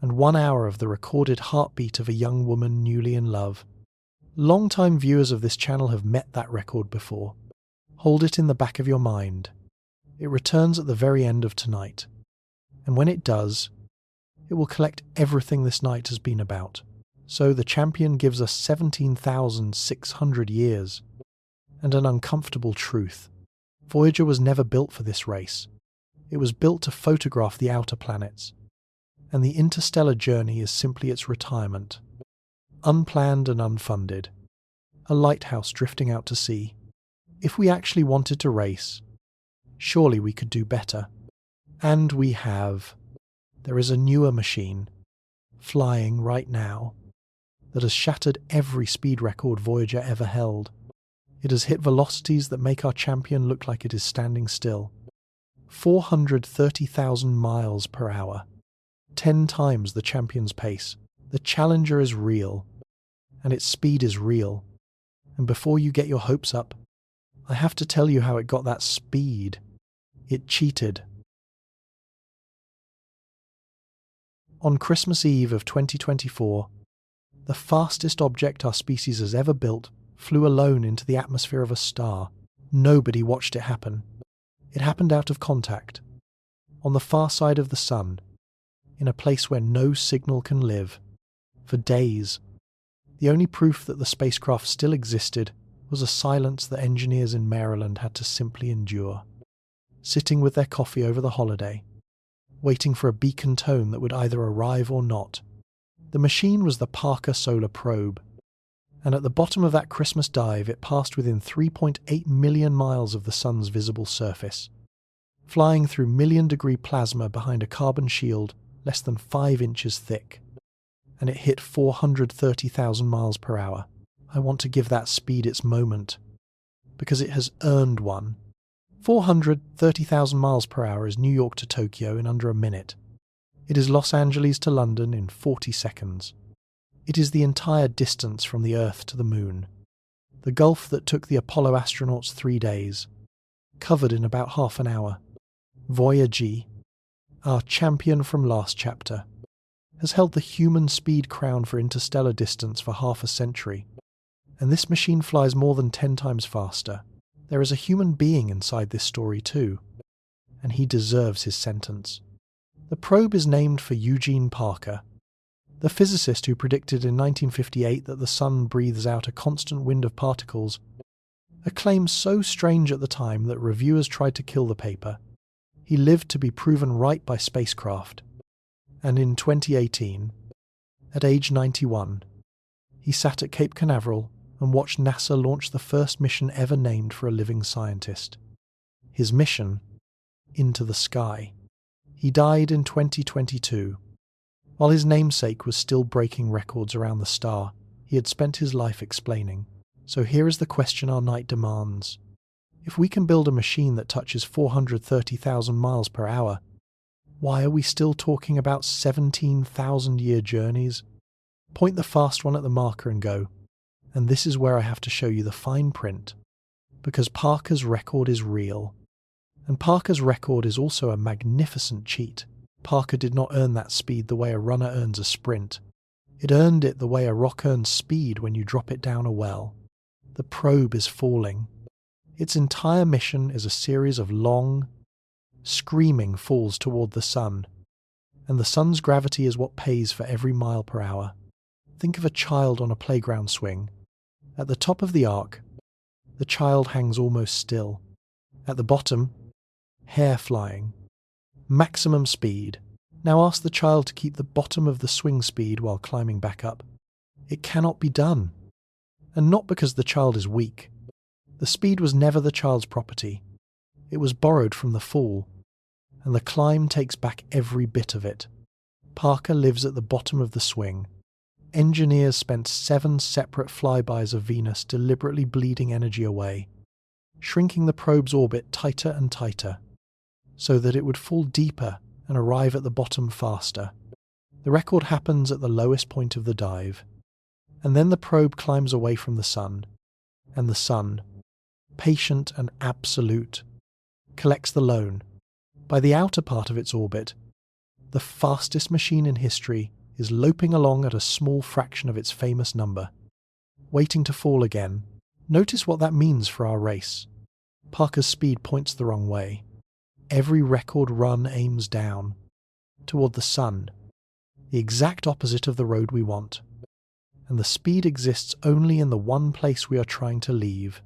and 1 hour of the recorded heartbeat of a young woman newly in love. Long-time viewers of this channel have met that record before. Hold it in the back of your mind. It returns at the very end of tonight, and when it does, it will collect everything this night has been about. So the champion gives us 17,600 years. And an uncomfortable truth. Voyager was never built for this race. It was built to photograph the outer planets. And the interstellar journey is simply its retirement. Unplanned and unfunded. A lighthouse drifting out to sea. If we actually wanted to race, surely we could do better. And we have. There is a newer machine, flying right now, that has shattered every speed record Voyager ever held. It has hit velocities that make our champion look like it is standing still. 430,000 miles per hour. 10 times the champion's pace. The Challenger is real, and its speed is real. And before you get your hopes up, I have to tell you how it got that speed. It cheated. On Christmas Eve of 2024, the fastest object our species has ever built flew alone into the atmosphere of a star. Nobody watched it happen. It happened out of contact, on the far side of the sun, in a place where no signal can live, for days. The only proof that the spacecraft still existed was a silence that engineers in Maryland had to simply endure, sitting with their coffee over the holiday, waiting for a beacon tone that would either arrive or not. The machine was the Parker Solar Probe, and at the bottom of that Christmas dive it passed within 3.8 million miles of the Sun's visible surface, flying through million-degree plasma behind a carbon shield less than 5 inches thick, and it hit 430,000 miles per hour. I want to give that speed its moment, because it has earned one. 430,000 miles per hour is New York to Tokyo in under a minute. It is Los Angeles to London in 40 seconds. It is the entire distance from the Earth to the Moon, the gulf that took the Apollo astronauts 3 days, covered in about half an hour. Voyager, our champion from last chapter, has held the human speed crown for interstellar distance for half a century, and this machine flies more than 10 times faster. There is a human being inside this story too, and he deserves his sentence. The probe is named for Eugene Parker, the physicist who predicted in 1958 that the Sun breathes out a constant wind of particles, a claim so strange at the time that reviewers tried to kill the paper. He lived to be proven right by spacecraft, and in 2018, at age 91, he sat at Cape Canaveral and watched NASA launch the first mission ever named for a living scientist. His mission, Into the Sky. He died in 2022. While his namesake was still breaking records around the star, he had spent his life explaining. So here is the question our night demands. If we can build a machine that touches 430,000 miles per hour, why are we still talking about 17,000-year journeys? Point the fast one at the marker and go. And this is where I have to show you the fine print, because Parker's record is real. And Parker's record is also a magnificent cheat. Parker did not earn that speed the way a runner earns a sprint. It earned it the way a rock earns speed when you drop it down a well. The probe is falling. Its entire mission is a series of long, screaming falls toward the sun, and the sun's gravity is what pays for every mile per hour. Think of a child on a playground swing. At the top of the arc, the child hangs almost still. At the bottom, hair flying. Maximum speed. Now ask the child to keep the bottom of the swing speed while climbing back up. It cannot be done. And not because the child is weak. The speed was never the child's property. It was borrowed from the fall, and the climb takes back every bit of it. Parker lives at the bottom of the swing. Engineers spent 7 separate flybys of Venus deliberately bleeding energy away, shrinking the probe's orbit tighter and tighter, so that it would fall deeper and arrive at the bottom faster. The record happens at the lowest point of the dive, and then the probe climbs away from the sun, and the sun, patient and absolute, collects the loan. By the outer part of its orbit, the fastest machine in history is loping along at a small fraction of its famous number, waiting to fall again. Notice what that means for our race. Parker's speed points the wrong way. Every record run aims down, toward the sun, the exact opposite of the road we want. And the speed exists only in the one place we are trying to leave.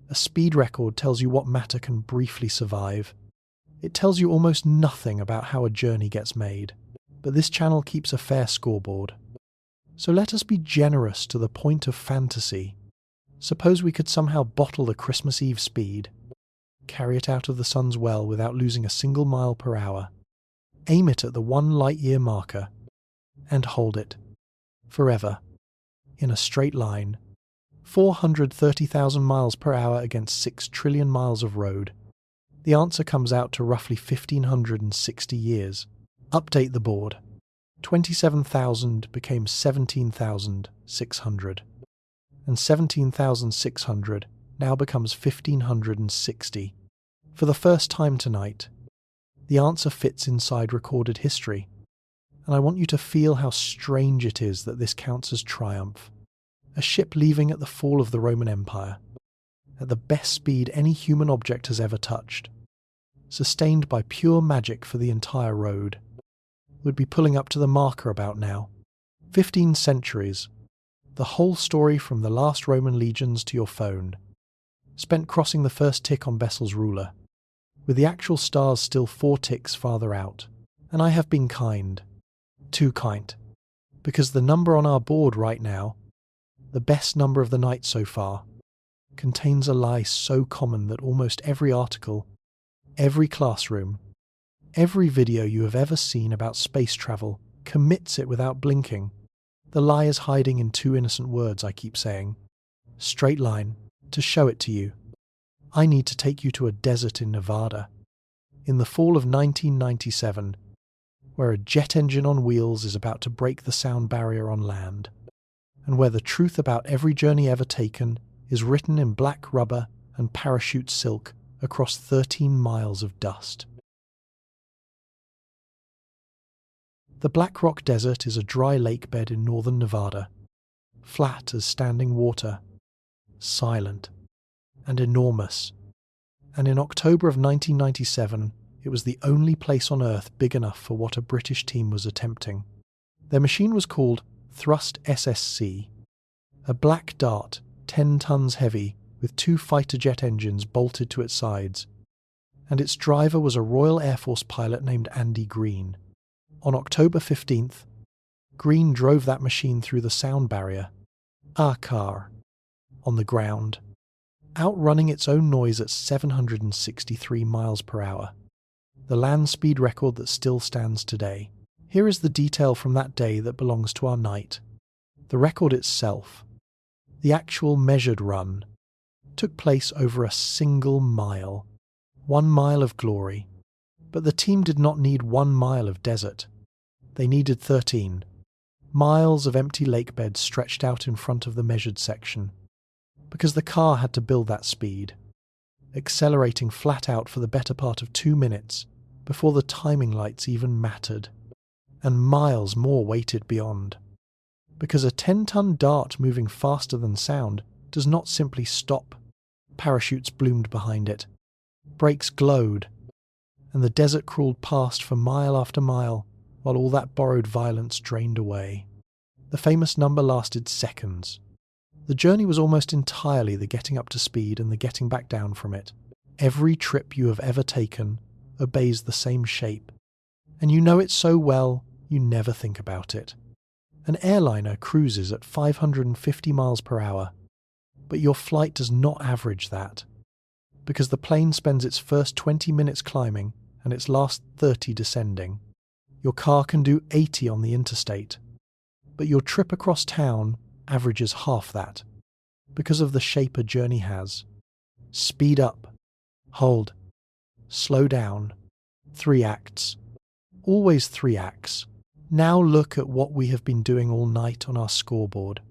A speed record tells you what matter can briefly survive. It tells you almost nothing about how a journey gets made. But this channel keeps a fair scoreboard. So let us be generous to the point of fantasy. Suppose we could somehow bottle the Christmas Eve speed, carry it out of the sun's well without losing a single mile per hour, aim it at the 1 light-year marker, and hold it, forever, in a straight line, 430,000 miles per hour against 6 trillion miles of road. The answer comes out to roughly 1,560 years. Update the board. 27,000 became 17,600. And 17,600 now becomes 1,560. For the first time tonight, the answer fits inside recorded history. and I want you to feel how strange it is that this counts as triumph. A ship leaving at the fall of the Roman Empire, at the best speed any human object has ever touched, sustained by pure magic for the entire road, would be pulling up to the marker about now. 15 centuries, the whole story from the last Roman legions to your phone, spent crossing the first tick on Bessel's ruler, with the actual stars still 4 ticks farther out. And I have been kind, too kind, because the number on our board right now, the best number of the night so far, contains a lie so common that almost every article, every classroom, every video you have ever seen about space travel commits it without blinking. The lie is hiding in 2 innocent words I keep saying. Straight line. To show it to you, I need to take you to a desert in Nevada, in the fall of 1997, where a jet engine on wheels is about to break the sound barrier on land, and where the truth about every journey ever taken is written in black rubber and parachute silk across 13 miles of dust. The Black Rock Desert is a dry lake bed in northern Nevada, flat as standing water, silent and enormous, and in October of 1997 it was the only place on Earth big enough for what a British team was attempting. Their machine was called Thrust SSC, a black dart 10 tons heavy with 2 fighter jet engines bolted to its sides, and its driver was a Royal Air Force pilot named Andy Green. On October 15th, Green drove that machine through the sound barrier, a car, on the ground, outrunning its own noise at 763 miles per hour, the land speed record that still stands today. Here is the detail from that day that belongs to our night. The record itself, the actual measured run, took place over a single mile, 1 mile of glory. But the team did not need 1 mile of desert. They needed 13 miles of empty lake bed stretched out in front of the measured section, because the car had to build that speed, accelerating flat out for the better part of 2 minutes before the timing lights even mattered, and miles more waited beyond. Because a 10-ton dart moving faster than sound does not simply stop. Parachutes bloomed behind it, brakes glowed, and the desert crawled past for mile after mile while all that borrowed violence drained away. The famous number lasted seconds. The journey was almost entirely the getting up to speed and the getting back down from it. Every trip you have ever taken obeys the same shape, and you know it so well you never think about it. An airliner cruises at 550 miles per hour, but your flight does not average that, because the plane spends its first 20 minutes climbing and its last 30 descending. Your car can do 80 on the interstate, but your trip across town averages half that, because of the shape a journey has. Speed up, hold, slow down, 3 acts. Always 3 acts. Now look at what we have been doing all night on our scoreboard,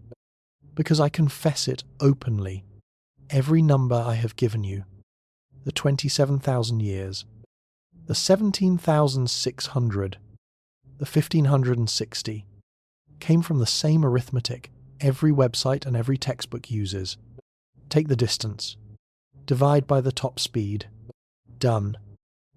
because I confess it openly. Every number I have given you, the 27,000 years, the 17,600, the 1,560, came from the same arithmetic every website and every textbook uses. Take the distance, divide by the top speed, done.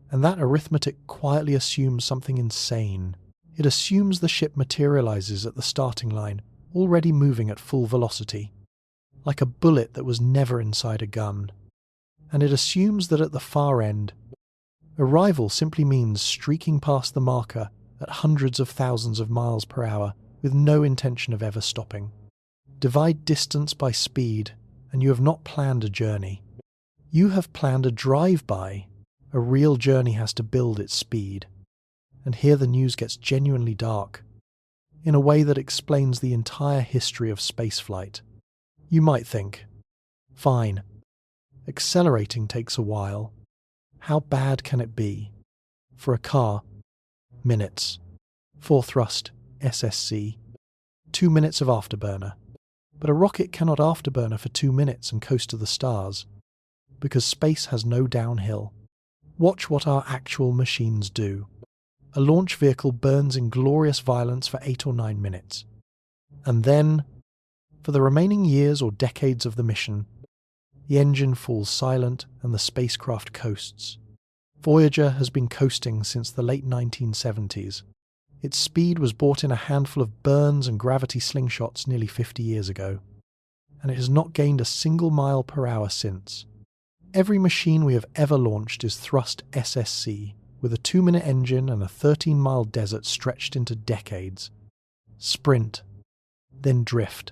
And that arithmetic quietly assumes something insane. It assumes the ship materializes at the starting line, already moving at full velocity, like a bullet that was never inside a gun. And it assumes that at the far end, arrival simply means streaking past the marker at hundreds of thousands of miles per hour with no intention of ever stopping. Divide distance by speed, and you have not planned a journey. You have planned a drive-by. A real journey has to build its speed. And here the news gets genuinely dark, in a way that explains the entire history of spaceflight. You might think, fine, accelerating takes a while. How bad can it be? For a car, minutes. For thrust, SSC, 2 minutes of afterburner. But a rocket cannot afterburner for 2 minutes and coast to the stars, because space has no downhill. Watch what our actual machines do. a launch vehicle burns in glorious violence for 8 or 9 minutes. And then, for the remaining years or decades of the mission, the engine falls silent and the spacecraft coasts. Voyager has been coasting since the late 1970s. Its speed was bought in a handful of burns and gravity slingshots nearly 50 years ago, and it has not gained a single mile per hour since. Every machine we have ever launched is thrust SSC, with a 2-minute engine and a 13-mile desert stretched into decades. Sprint, then drift.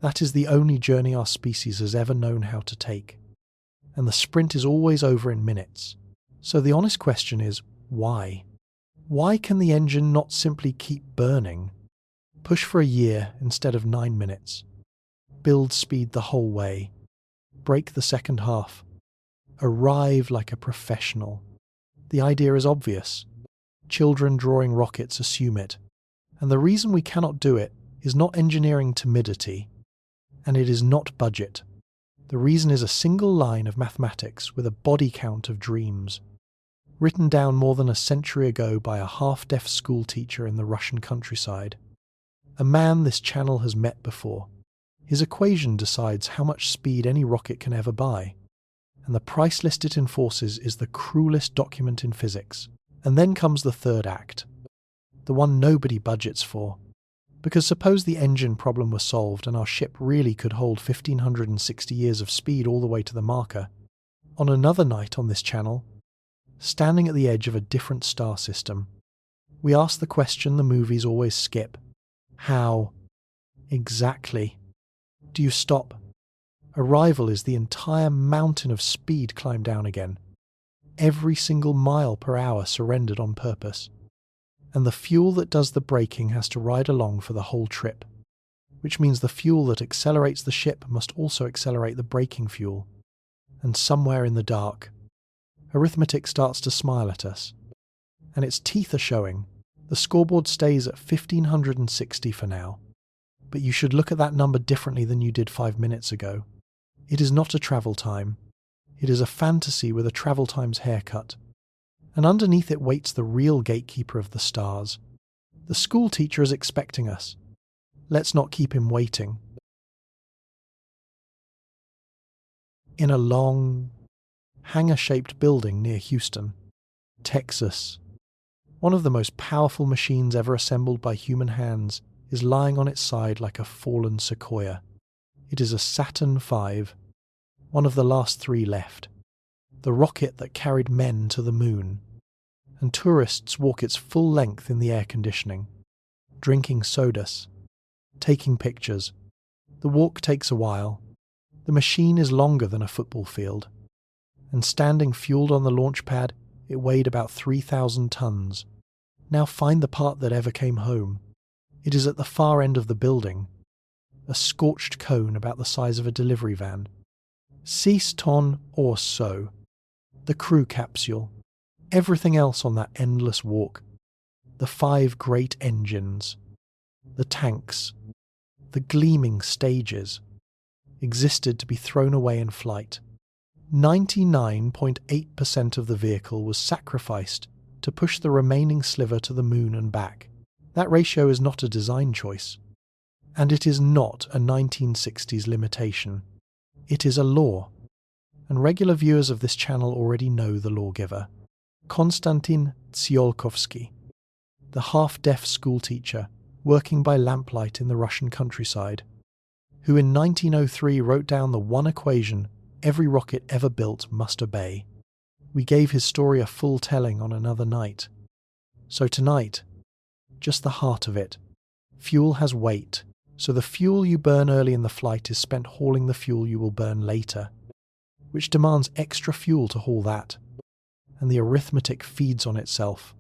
That is the only journey our species has ever known how to take. And the sprint is always over in minutes. So the honest question is, why? Why can the engine not simply keep burning? Push for a year instead of 9 minutes. Build speed the whole way. Brake the second half. Arrive like a professional. The idea is obvious. Children drawing rockets assume it. And the reason we cannot do it is not engineering timidity, and it is not budget. The reason is a single line of mathematics with a body count of dreams, written down more than a century ago by a half-deaf school teacher in the Russian countryside. A man this channel has met before. His equation decides how much speed any rocket can ever buy, and the price list it enforces is the cruelest document in physics. And then comes the third act, the one nobody budgets for. Because suppose the engine problem was solved and our ship really could hold 1,560 years of speed all the way to the marker. On another night on this channel, standing at the edge of a different star system, we ask the question the movies always skip. How? Exactly. Do you stop? Arrival is the entire mountain of speed climbed down again. Every single mile per hour surrendered on purpose. And the fuel that does the braking has to ride along for the whole trip, which means the fuel that accelerates the ship must also accelerate the braking fuel. And somewhere in the dark, arithmetic starts to smile at us, and its teeth are showing. The scoreboard stays at 1,560 for now, but you should look at that number differently than you did 5 minutes ago. It is not a travel time. It is a fantasy with a travel times haircut. And underneath it waits the real gatekeeper of the stars. The school teacher is expecting us. Let's not keep him waiting. In a long, hangar-shaped building near Houston, Texas, one of the most powerful machines ever assembled by human hands is lying on its side like a fallen sequoia. It is a Saturn V, one of the last 3 left, the rocket that carried men to the moon. And tourists walk its full length in the air conditioning, drinking sodas, taking pictures. The walk takes a while. The machine is longer than a football field, and standing fueled on the launch pad, it weighed about 3,000 tons. Now find the part that ever came home. It is at the far end of the building, a scorched cone about the size of a delivery van. 6 tonnes or so. The crew capsule. Everything else on that endless walk. The 5 great engines. The tanks. The gleaming stages. Existed to be thrown away in flight. 99.8% of the vehicle was sacrificed to push the remaining sliver to the moon and back. That ratio is not a design choice. And it is not a 1960s limitation. It is a law. And regular viewers of this channel already know the lawgiver. Konstantin Tsiolkovsky, the half-deaf schoolteacher working by lamplight in the Russian countryside, who in 1903 wrote down the one equation every rocket ever built must obey. We gave his story a full telling on another night. So tonight, just the heart of it. Fuel has weight, so the fuel you burn early in the flight is spent hauling the fuel you will burn later, which demands extra fuel to haul that. And the arithmetic feeds on itself.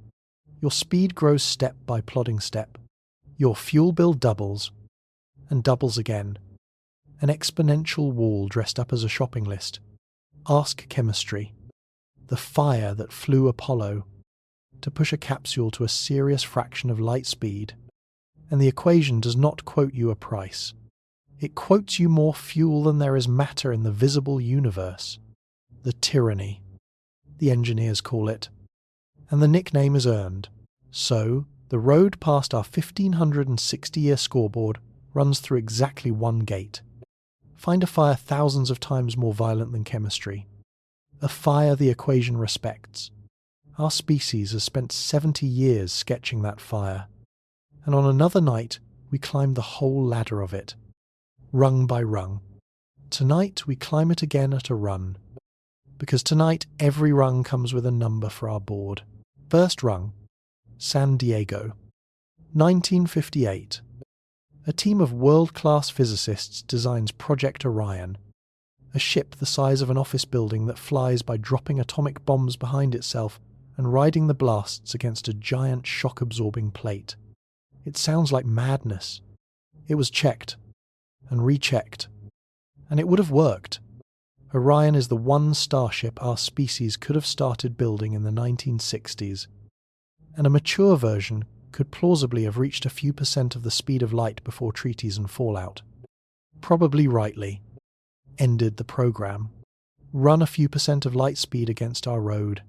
Your speed grows step by plodding step. Your fuel bill doubles, and doubles again. An exponential wall dressed up as a shopping list. Ask chemistry. The fire that flew Apollo to push a capsule to a serious fraction of light speed. And the equation does not quote you a price. It quotes you more fuel than there is matter in the visible universe. The tyranny, the engineers call it. And the nickname is earned. So, the road past our 1560-year scoreboard runs through exactly one gate. Find a fire thousands of times more violent than chemistry. A fire the equation respects. Our species has spent 70 years sketching that fire. And on another night, we climb the whole ladder of it, rung by rung. Tonight, we climb it again at a run. Because tonight, every rung comes with a number for our board. First rung, San Diego. 1958. A team of world-class physicists designs Project Orion, a ship the size of an office building that flies by dropping atomic bombs behind itself and riding the blasts against a giant shock-absorbing plate. It sounds like madness. It was checked and rechecked, and it would have worked. Orion is the one starship our species could have started building in the 1960s, and a mature version could plausibly have reached a few % of the speed of light before treaties and fallout. Probably rightly. Ended the program. Run a few % of light speed against our road.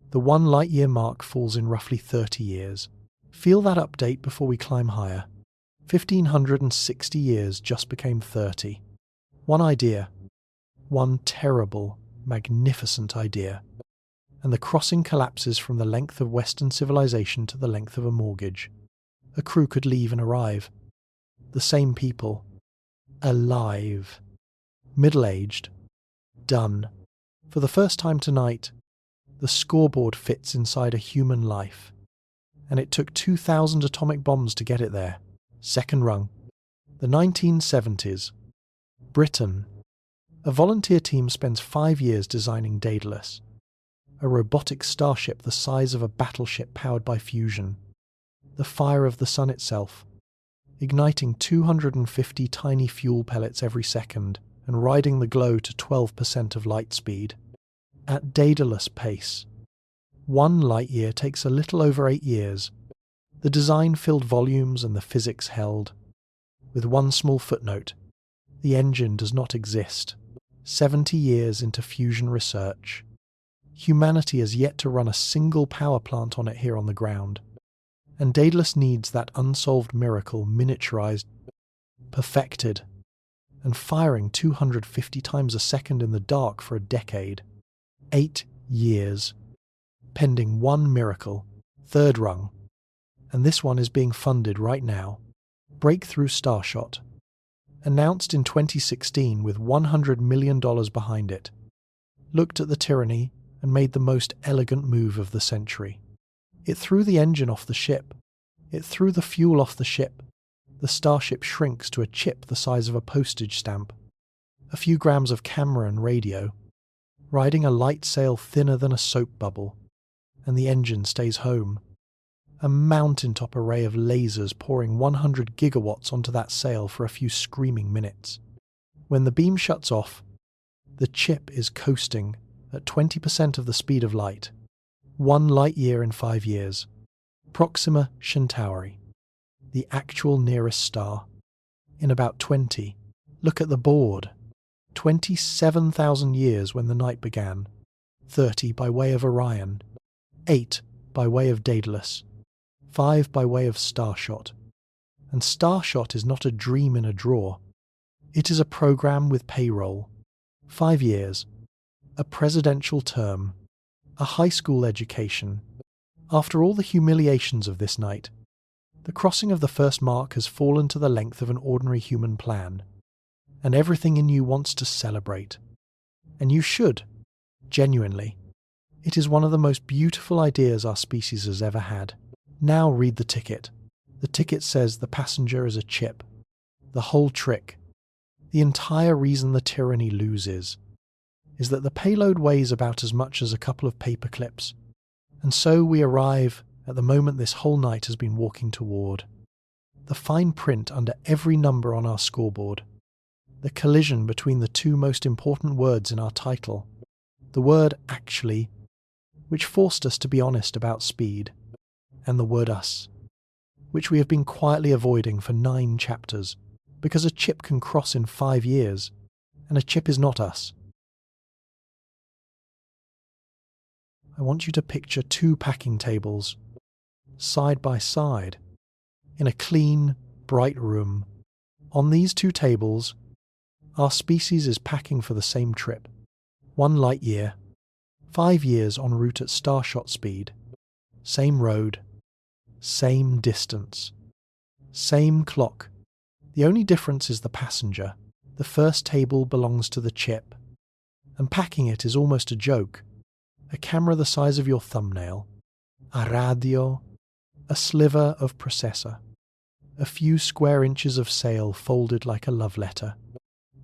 The 1 light-year mark falls in roughly 30 years. Feel that update before we climb higher. 1,560 years just became 30. One idea. One terrible, magnificent idea. And the crossing collapses from the length of Western civilization to the length of a mortgage. A crew could leave and arrive. The same people. Alive. Middle-aged. Done. For the first time tonight, the scoreboard fits inside a human life. And it took 2,000 atomic bombs to get it there. Second rung. The 1970s. Britain. A volunteer team spends 5 years designing Daedalus, a robotic starship the size of a battleship powered by fusion, the fire of the sun itself, igniting 250 tiny fuel pellets every second and riding the glow to 12% of light speed. At Daedalus pace, 1 light year takes a little over 8 years. The design filled volumes and the physics held. With one small footnote, the engine does not exist. 70 years into fusion research. Humanity has yet to run a single power plant on it here on the ground. And Daedalus needs that unsolved miracle miniaturized, perfected, and firing 250 times a second in the dark for a decade. 8 years. Pending one miracle. Third rung. And this one is being funded right now. Breakthrough Starshot. Announced in 2016 with $100 million behind it. Looked at the tyranny and made the most elegant move of the century. It threw the engine off the ship. It threw the fuel off the ship. The starship shrinks to a chip the size of a postage stamp. A few grams of camera and radio. Riding a light sail thinner than a soap bubble. And the engine stays home. A mountaintop array of lasers pouring 100 gigawatts onto that sail for a few screaming minutes. When the beam shuts off, the chip is coasting at 20% of the speed of light. 1 light year in 5 years. Proxima Centauri, the actual nearest star. In about 20. Look at the board. 27,000 years when the night began. 30 by way of Orion. 8 by way of Daedalus. 5 by way of Starshot. And Starshot is not a dream in a drawer. It is a program with payroll. 5 years. A presidential term. A high school education. After all the humiliations of this night, the crossing of the first mark has fallen to the length of an ordinary human plan. And everything in you wants to celebrate. And you should. Genuinely. It is one of the most beautiful ideas our species has ever had. Now read the ticket. The ticket says the passenger is a chip. The whole trick, the entire reason the tyranny loses, is that the payload weighs about as much as a couple of paper clips. And so we arrive at the moment this whole night has been walking toward. The fine print under every number on our scoreboard. The collision between the two most important words in our title. The word actually, which forced us to be honest about speed. And the word us, which we have been quietly avoiding for 9 chapters, because a chip can cross in 5 years, and a chip is not us. I want you to picture 2 packing tables, side by side, in a clean, bright room. On these two tables, our species is packing for the same trip. 1 light year, 5 years en route at starshot speed. Same road, same distance, same clock. The only difference is the passenger. The first table belongs to the chip, and packing it is almost a joke. A camera the size of your thumbnail, a radio, a sliver of processor, a few square inches of sail folded like a love letter.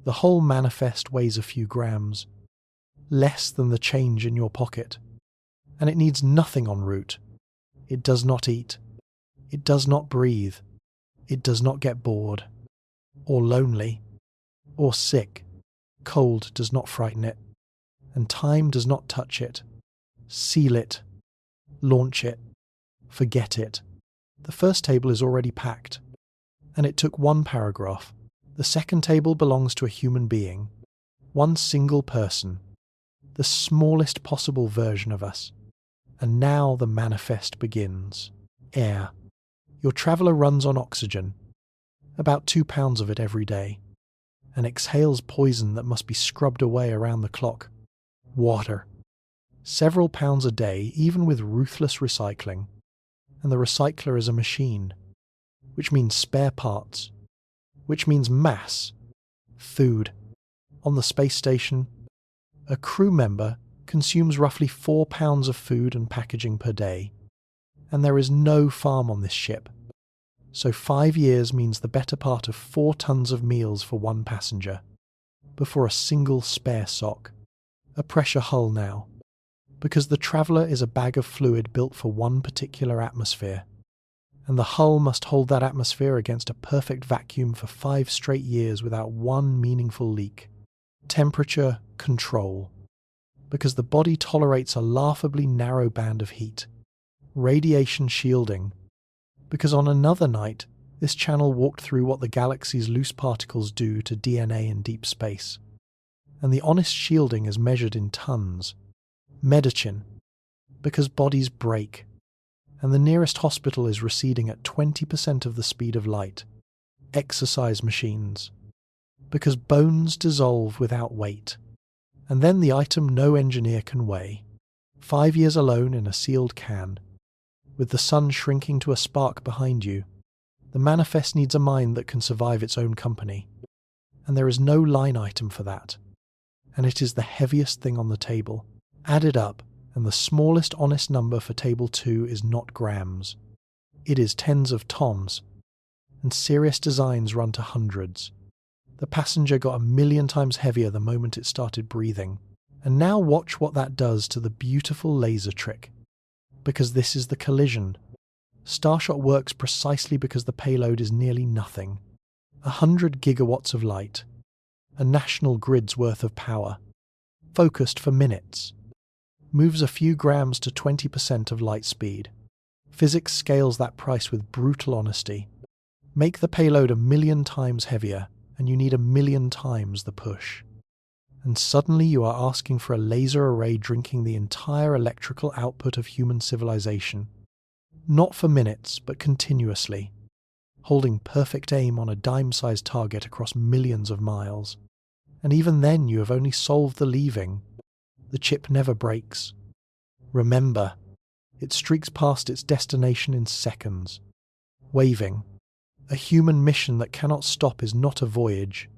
The whole manifest weighs a few grams, less than the change in your pocket, and it needs nothing en route. It does not eat, it does not breathe, it does not get bored, or lonely, or sick. Cold does not frighten it, and time does not touch it. Seal it, launch it, forget it. The first table is already packed, and it took 1 paragraph. The second table belongs to a human being, one single person, the smallest possible version of us. And now the manifest begins. Air. Your traveller runs on oxygen, about 2 pounds of it every day, and exhales poison that must be scrubbed away around the clock. Water. Several pounds a day, even with ruthless recycling. And the recycler is a machine, which means spare parts, which means mass. Food. On the space station, a crew member consumes roughly 4 pounds of food and packaging per day, and there is no farm on this ship. So 5 years means the better part of 4 tons of meals for 1 passenger, before a single spare sock. A pressure hull now, because the traveller is a bag of fluid built for 1 particular atmosphere, and the hull must hold that atmosphere against a perfect vacuum for 5 straight years without 1 meaningful leak. Temperature control, because the body tolerates a laughably narrow band of heat. Radiation shielding, because on another night this channel walked through what the galaxy's loose particles do to DNA in deep space, and the honest shielding is measured in tons. Medicine, because bodies break, and the nearest hospital is receding at 20% of the speed of light. Exercise machines, because bones dissolve without weight, and then the item no engineer can weigh. 5 years alone in a sealed can, with the sun shrinking to a spark behind you. The manifest needs a mind that can survive its own company, and there is no line item for that, and it is the heaviest thing on the table. Add it up, and the smallest honest number for table 2 is not grams. It is tens of tons, and serious designs run to hundreds. The passenger got 1,000,000 times heavier the moment it started breathing. And now watch what that does to the beautiful laser trick. Because this is the collision. Starshot works precisely because the payload is nearly nothing. 100 gigawatts of light. A national grid's worth of power. Focused for minutes. Moves a few grams to 20% of light speed. Physics scales that price with brutal honesty. Make the payload 1,000,000 times heavier, and you need 1,000,000 times the push. And suddenly you are asking for a laser array drinking the entire electrical output of human civilization. Not for minutes, but continuously. Holding perfect aim on a dime-sized target across millions of miles. And even then you have only solved the leaving. The chip never breaks. Remember, it streaks past its destination in seconds. Waving. A human mission that cannot stop is not a voyage.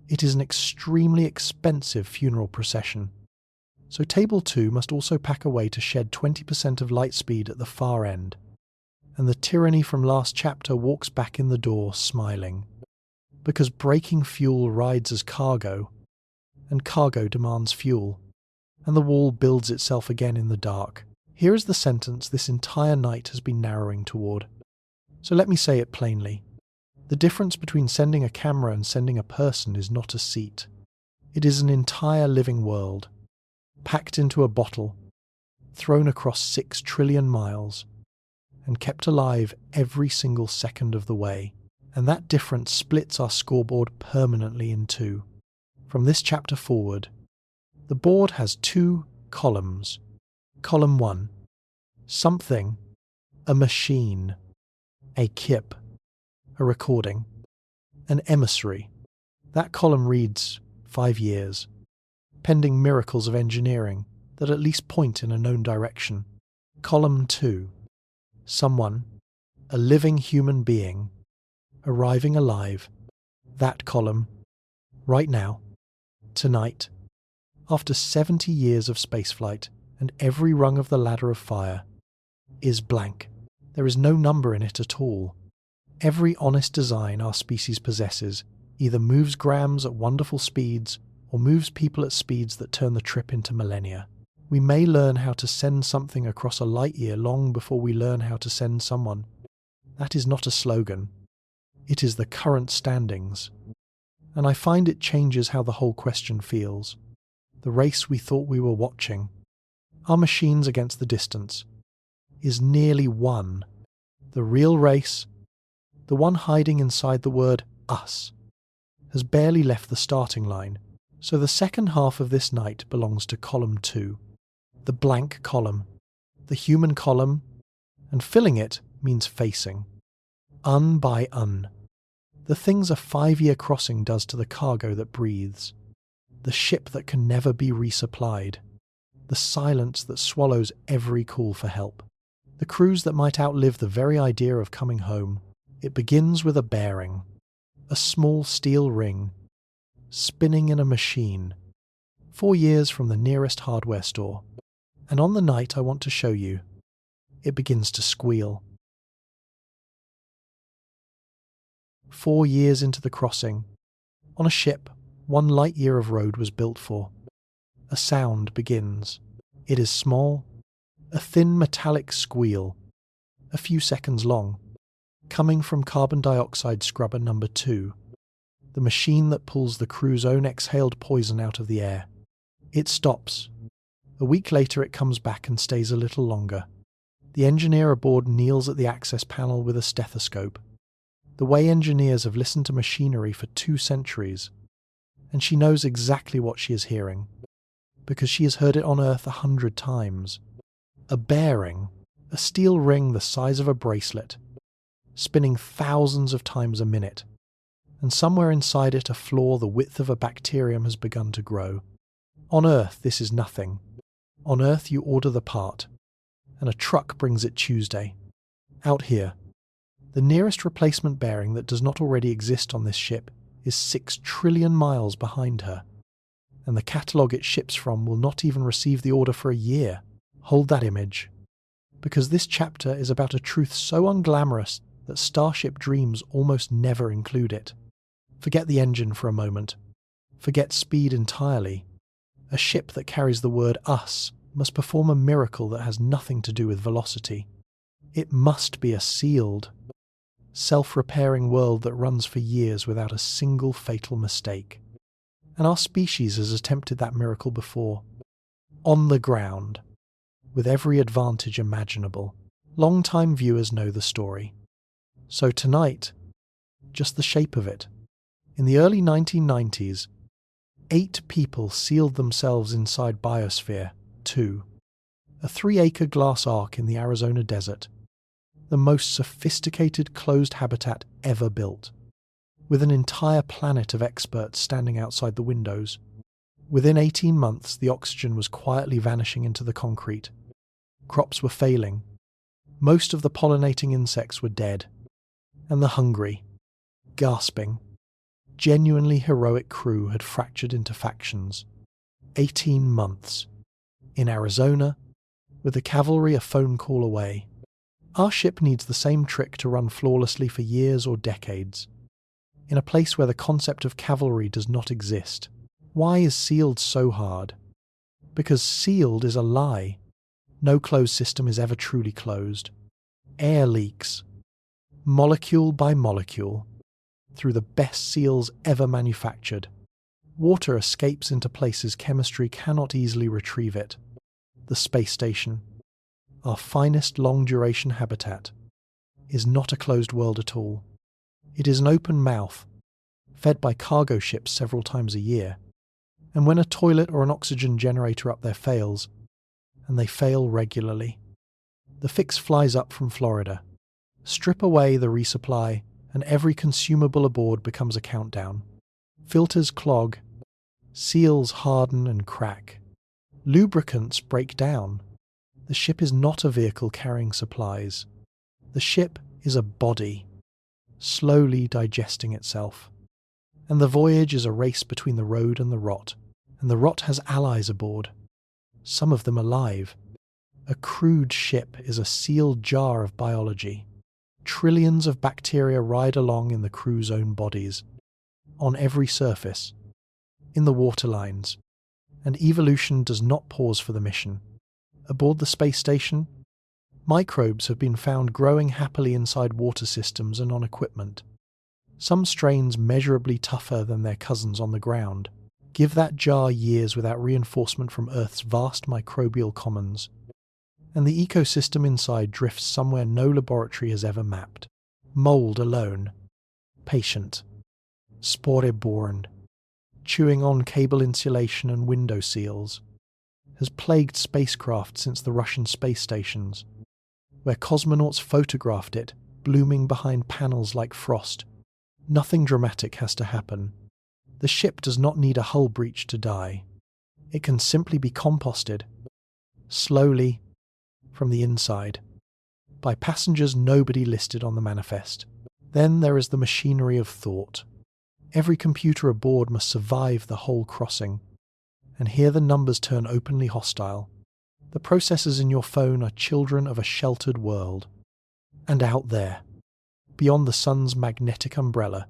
It is an extremely expensive funeral procession. So Table 2 must also pack away to shed 20% of light speed at the far end. And the tyranny from last chapter walks back in the door smiling. Because breaking fuel rides as cargo, and cargo demands fuel. And the wall builds itself again in the dark. Here is the sentence this entire night has been narrowing toward. So let me say it plainly. The difference between sending a camera and sending a person is not a seat. It is an entire living world, packed into a bottle, thrown across 6 trillion miles, and kept alive every single second of the way. And that difference splits our scoreboard permanently in 2. From this chapter forward, the board has 2 columns. Column 1. Something, A machine, a kip, a recording, an emissary. That column reads 5 years, pending miracles of engineering that at least point in a known direction. Column 2, someone, a living human being, arriving alive. That column, right now, tonight, after 70 years of spaceflight and every rung of the ladder of fire, is blank. There is no number in it at all. Every honest design our species possesses either moves grams at wonderful speeds or moves people at speeds that turn the trip into millennia. We may learn how to send something across a light year long before we learn how to send someone. That is not a slogan. It is the current standings. And I find it changes how the whole question feels. The race we thought we were watching, our machines against the distance, is nearly won. The real race, the one hiding inside the word us, has barely left the starting line. So the second half of this night belongs to column 2, the blank column, the human column, and filling it means facing, un by un. The things a 5-year crossing does to the cargo that breathes, the ship that can never be resupplied, the silence that swallows every call for help, the cruise that might outlive the very idea of coming home. It begins with a bearing, a small steel ring, spinning in a machine, 4 years from the nearest hardware store. And on the night I want to show you, it begins to squeal. 4 years into the crossing, on a ship 1 light year of road was built for, a sound begins. It is small, a thin metallic squeal, a few seconds long, coming from carbon dioxide scrubber number 2, the machine that pulls the crew's own exhaled poison out of the air. It stops. A week later it comes back and stays a little longer. The engineer aboard kneels at the access panel with a stethoscope, the way engineers have listened to machinery for 2 centuries, and she knows exactly what she is hearing, because she has heard it on Earth 100 times. A bearing, a steel ring the size of a bracelet, spinning thousands of times a minute, and somewhere inside it a flaw the width of a bacterium has begun to grow. On Earth this is nothing. On Earth you order the part, and a truck brings it Tuesday. Out here, the nearest replacement bearing that does not already exist on this ship is 6 trillion miles behind her, and the catalogue it ships from will not even receive the order for a year. Hold that image, because this chapter is about a truth so unglamorous that Starship dreams almost never include it. Forget the engine for a moment. Forget speed entirely. A ship that carries the word us must perform a miracle that has nothing to do with velocity. It must be a sealed, self-repairing world that runs for years without a single fatal mistake. And our species has attempted that miracle before. On the ground, with every advantage imaginable. Long-time viewers know the story. So tonight, just the shape of it. In the early 1990s, 8 people sealed themselves inside Biosphere 2, a 3-acre glass ark in the Arizona desert, the most sophisticated closed habitat ever built, with an entire planet of experts standing outside the windows. Within 18 months, the oxygen was quietly vanishing into the concrete. Crops were failing. Most of the pollinating insects were dead. And the hungry, gasping, genuinely heroic crew had fractured into factions. 18 months. In Arizona, with the cavalry a phone call away. Our ship needs the same trick to run flawlessly for years or decades. In a place where the concept of cavalry does not exist. Why is sealed so hard? Because sealed is a lie. No closed system is ever truly closed. Air leaks, molecule by molecule, through the best seals ever manufactured. Water escapes into places chemistry cannot easily retrieve it. The space station, our finest long-duration habitat, is not a closed world at all. It is an open mouth, fed by cargo ships several times a year. And when a toilet or an oxygen generator up there fails, and they fail regularly, The fix flies up from Florida. Strip away the resupply, and every consumable aboard becomes a countdown. Filters clog, seals harden and crack. Lubricants break down. The ship is not a vehicle carrying supplies. The ship is a body, slowly digesting itself. And the voyage is a race between the road and the rot. And the rot has allies aboard, some of them alive. A crude ship is a sealed jar of biology. Trillions of bacteria ride along in the crew's own bodies, on every surface, in the waterlines, and evolution does not pause for the mission. Aboard the space station, microbes have been found growing happily inside water systems and on equipment. Some strains measurably tougher than their cousins on the ground. Give that jar years without reinforcement from Earth's vast microbial commons, and the ecosystem inside drifts somewhere no laboratory has ever mapped. Mold alone, patient, spore-borne, chewing on cable insulation and window seals, has plagued spacecraft since the Russian space stations, where cosmonauts photographed it, blooming behind panels like frost. Nothing dramatic has to happen. The ship does not need a hull breach to die. It can simply be composted, slowly, from the inside, by passengers nobody listed on the manifest. Then there is the machinery of thought. Every computer aboard must survive the whole crossing. And here the numbers turn openly hostile. The processors in your phone are children of a sheltered world. And out there, beyond the sun's magnetic umbrella,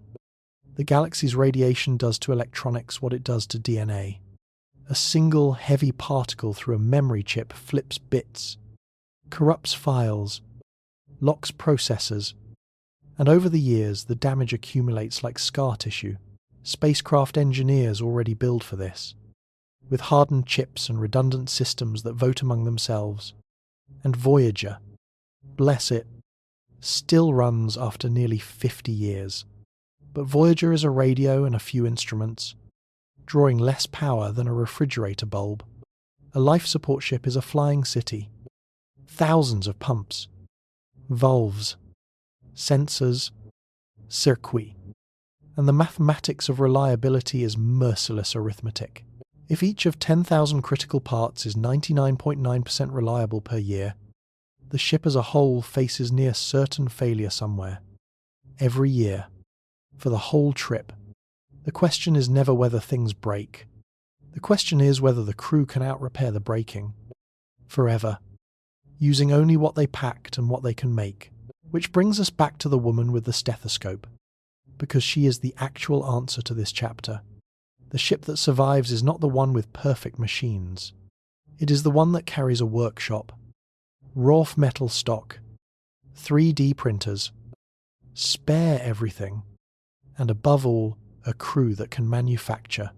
the galaxy's radiation does to electronics what it does to DNA. A single heavy particle through a memory chip flips bits, corrupts files, locks processors, and over the years the damage accumulates like scar tissue. Spacecraft engineers already build for this, with hardened chips and redundant systems that vote among themselves. And Voyager, bless it, still runs after nearly 50 years. But Voyager is a radio and a few instruments, drawing less power than a refrigerator bulb. A life support ship is a flying city. Thousands of pumps, valves, sensors, circuit, and the mathematics of reliability is merciless arithmetic. If each of 10,000 critical parts is 99.9% reliable per year, the ship as a whole faces near certain failure somewhere, every year, for the whole trip. The question is never whether things break. The question is whether the crew can out-repair the breaking. Forever. Using only what they packed and what they can make. Which brings us back to the woman with the stethoscope, because she is the actual answer to this chapter. The ship that survives is not the one with perfect machines. It is the one that carries a workshop, raw metal stock, 3D printers, spare everything, and above all, a crew that can manufacture,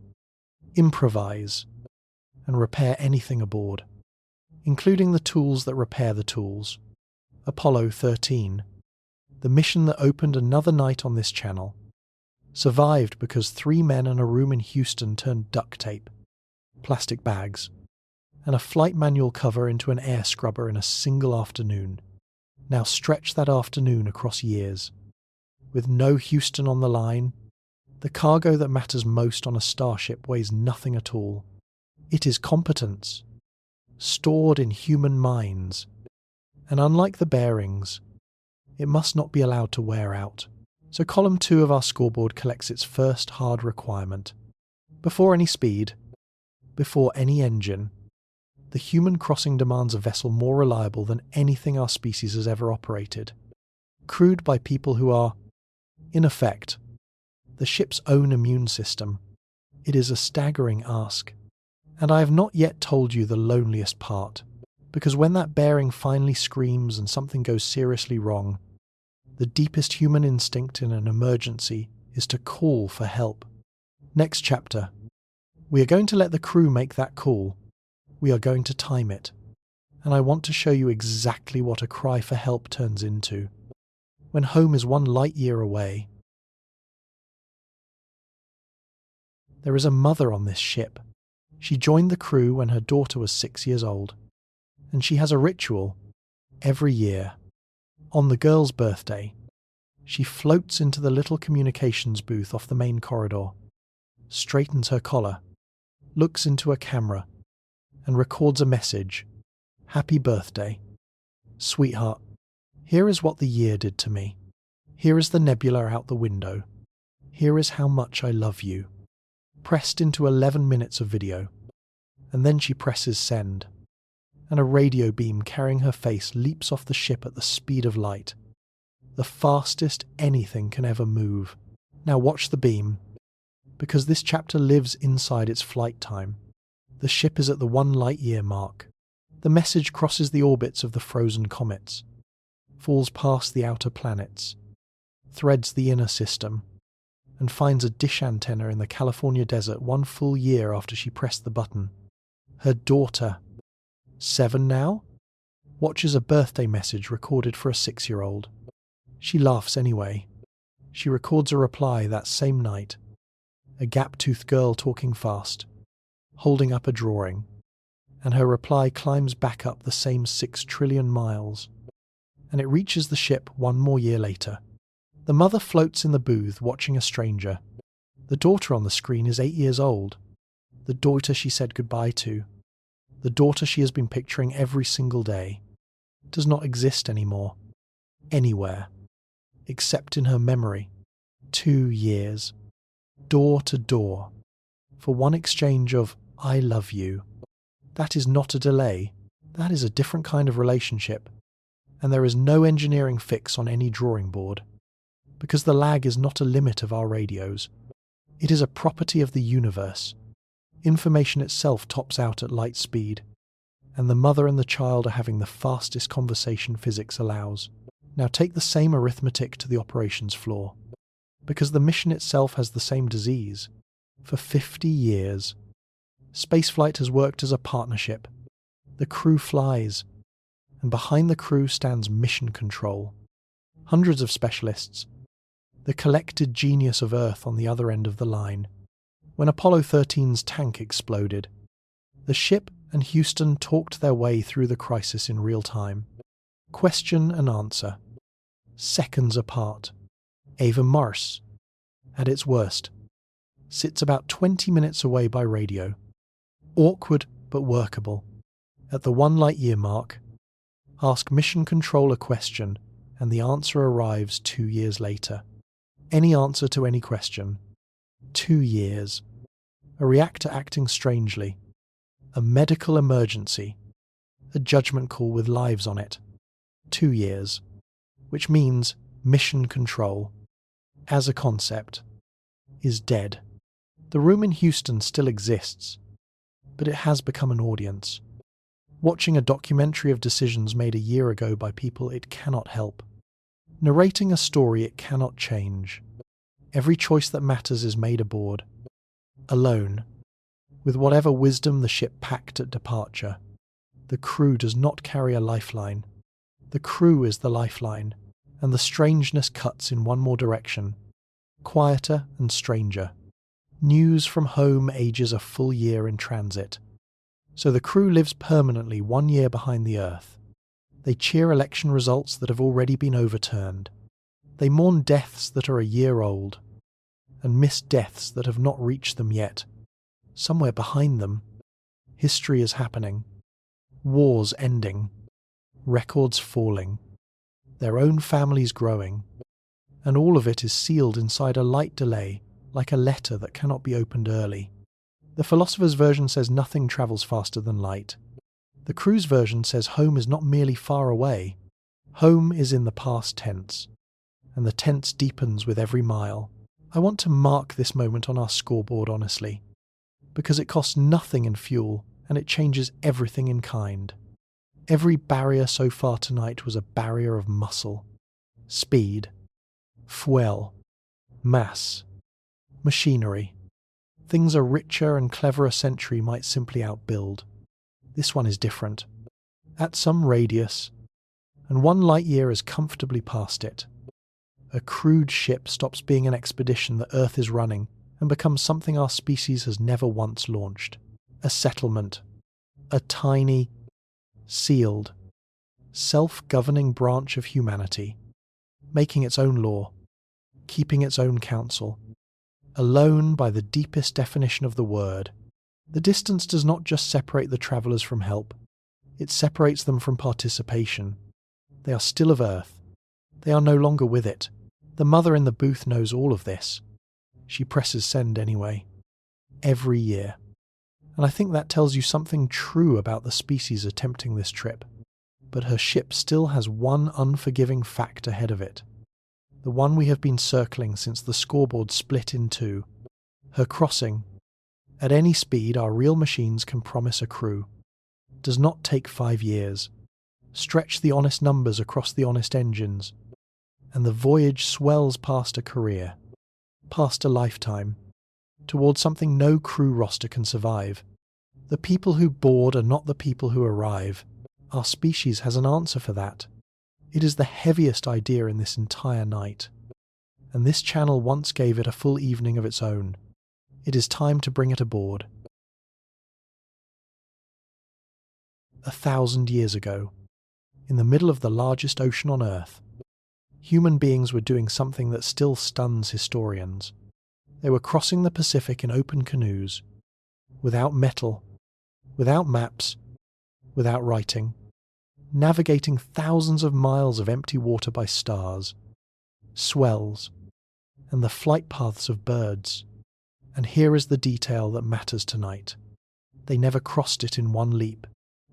improvise, and repair anything aboard, including the tools that repair the tools. Apollo 13, the mission that opened another night on this channel, survived because 3 men and a room in Houston turned duct tape, plastic bags, and a flight manual cover into an air scrubber in a single afternoon. Now stretch that afternoon across years. With no Houston on the line, the cargo that matters most on a starship weighs nothing at all. It is competence, stored in human minds, and unlike the bearings, it must not be allowed to wear out. So column 2 of our scoreboard collects its first hard requirement. Before any speed, before any engine, the human crossing demands a vessel more reliable than anything our species has ever operated. Crewed by people who are, in effect, the ship's own immune system. It is a staggering ask. And I have not yet told you the loneliest part, because when that bearing finally screams and something goes seriously wrong, the deepest human instinct in an emergency is to call for help. Next chapter. We are going to let the crew make that call. We are going to time it. And I want to show you exactly what a cry for help turns into, when home is 1 light year away. There is a mother on this ship. She joined the crew when her daughter was 6 years old. And she has a ritual, Every year, on the girl's birthday, she floats into the little communications booth off the main corridor, straightens her collar, looks into a camera, and records a message. Happy birthday. Sweetheart, here is what the year did to me. Here is the nebula out the window. Here is how much I love you. Pressed into 11 minutes of video. And then she presses send. And a radio beam carrying her face leaps off the ship at the speed of light. The fastest anything can ever move. Now watch the beam. Because this chapter lives inside its flight time. The ship is at the 1 light-year mark. The message crosses the orbits of the frozen comets, falls past the outer planets, threads the inner system, and finds a dish antenna in the California desert 1 full year after she pressed the button. Her daughter, 7 now, watches a birthday message recorded for a 6-year-old. She laughs anyway. She records a reply that same night. A gap-toothed girl talking fast, holding up a drawing, and her reply climbs back up the same 6 trillion miles, and it reaches the ship 1 more year later. The mother floats in the booth watching a stranger. The daughter on the screen is 8 years old, the daughter she said goodbye to, the daughter she has been picturing every single day, does not exist anymore, anywhere, except in her memory. 2 years, door to door, for one exchange of I love you. That is not a delay, that is a different kind of relationship, and there is no engineering fix on any drawing board, because the lag is not a limit of our radios. It is a property of the universe. Information itself tops out at light speed, and the mother and the child are having the fastest conversation physics allows. Now take the same arithmetic to the operations floor, because the mission itself has the same disease. For 50 years, spaceflight has worked as a partnership. The crew flies, and behind the crew stands mission control. Hundreds of specialists, the collected genius of Earth on the other end of the line. When Apollo 13's tank exploded, the ship and Houston talked their way through the crisis in real time. Question and answer. Seconds apart. Ava Morse, at its worst, sits about 20 minutes away by radio. Awkward but workable. At the 1 light-year mark, ask mission control a question and the answer arrives 2 years later. Any answer to any question. 2 years. A reactor acting strangely. A medical emergency. A judgment call with lives on it. 2 years. Which means mission control, as a concept, is dead. The room in Houston still exists, but it has become an audience. Watching a documentary of decisions made a year ago by people it cannot help. Narrating a story it cannot change. Every choice that matters is made aboard. Alone, with whatever wisdom the ship packed at departure. The crew does not carry a lifeline. The crew is the lifeline, and the strangeness cuts in one more direction. Quieter and stranger. News from home ages a full year in transit. So the crew lives permanently 1 year behind the Earth. They cheer election results that have already been overturned. They mourn deaths that are a year old, and miss deaths that have not reached them yet. Somewhere behind them, history is happening. Wars ending. Records falling. Their own families growing. And all of it is sealed inside a light delay, like a letter that cannot be opened early. The philosopher's version says nothing travels faster than light. The crew's version says home is not merely far away. Home is in the past tense, and the tense deepens with every mile. I want to mark this moment on our scoreboard honestly, because it costs nothing in fuel and it changes everything in kind. Every barrier so far tonight was a barrier of muscle, speed, fuel, mass, machinery. Things a richer and cleverer century might simply outbuild. This one is different. At some radius, and 1 light year is comfortably past it. A crewed ship stops being an expedition that Earth is running and becomes something our species has never once launched. A settlement. A tiny, sealed, self-governing branch of humanity, making its own law, keeping its own counsel, alone by the deepest definition of the word. The distance does not just separate the travellers from help, it separates them from participation. They are still of Earth. They are no longer with it. The mother in the booth knows all of this. She presses send anyway. Every year. And I think that tells you something true about the species attempting this trip. But her ship still has one unforgiving fact ahead of it. The one we have been circling since the scoreboard split in two. Her crossing, at any speed our real machines can promise a crew, does not take 5 years. Stretch the honest numbers across the honest engines, and the voyage swells past a career, past a lifetime, towards something no crew roster can survive. The people who board are not the people who arrive. Our species has an answer for that. It is the heaviest idea in this entire night, and this channel once gave it a full evening of its own. It is time to bring it aboard. 1,000 years ago, in the middle of the largest ocean on Earth, human beings were doing something that still stuns historians. They were crossing the Pacific in open canoes, without metal, without maps, without writing, navigating thousands of miles of empty water by stars, swells, and the flight paths of birds. And here is the detail that matters tonight. They never crossed it in one leap.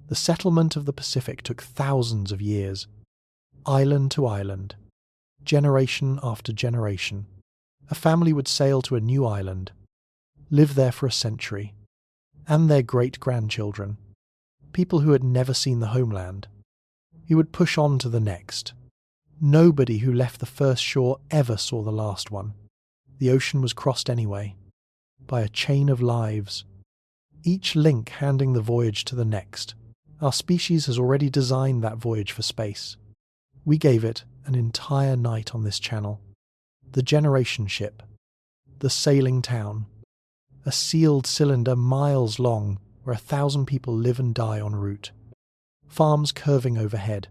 The settlement of the Pacific took thousands of years, island to island, generation after generation. A family would sail to a new island, live there for a century, and their great-grandchildren, people who had never seen the homeland. He would push on to the next. Nobody who left the first shore ever saw the last one. The ocean was crossed anyway, by a chain of lives, each link handing the voyage to the next. Our species has already designed that voyage for space. We gave it an entire night on this channel. The generation ship, the sailing town, a sealed cylinder miles long where 1,000 people live and die en route. Farms curving overhead,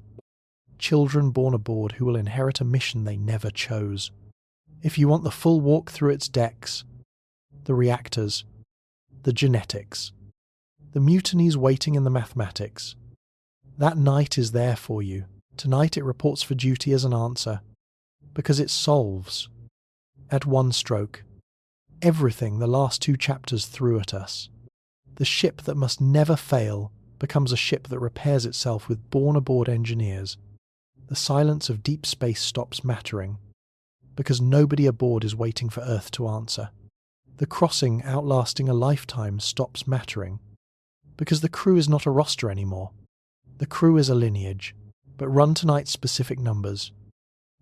children born aboard who will inherit a mission they never chose. If you want the full walk through its decks, the reactors, the genetics, the mutinies waiting in the mathematics, that night is there for you. Tonight it reports for duty as an answer, because it solves, at one stroke, everything the last 2 chapters threw at us. The ship that must never fail becomes a ship that repairs itself with born-aboard engineers. The silence of deep space stops mattering, because nobody aboard is waiting for Earth to answer. The crossing outlasting a lifetime stops mattering, because the crew is not a roster anymore. The crew is a lineage, but run tonight's specific numbers,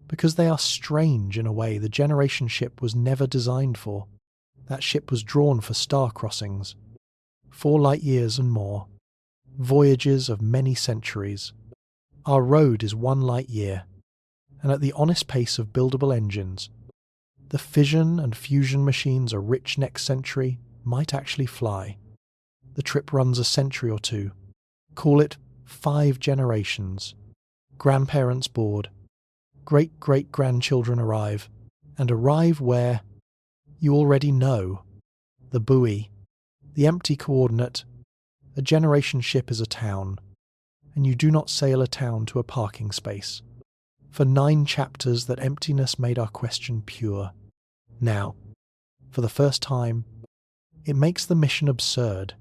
because they are strange in a way the generation ship was never designed for. That ship was drawn for star crossings, 4 light years and more, voyages of many centuries. Our road is 1 light year, and at the honest pace of buildable engines, the fission and fusion machines a rich next century might actually fly. The trip runs a century or 2. Call it 5 generations. Grandparents board, great-great-grandchildren arrive, and arrive where? You already know. The buoy, the empty coordinate. A generation ship is a town, and you do not sail a town to a parking space. For 9 chapters that emptiness made our question pure. Now, for the first time, it makes the mission absurd.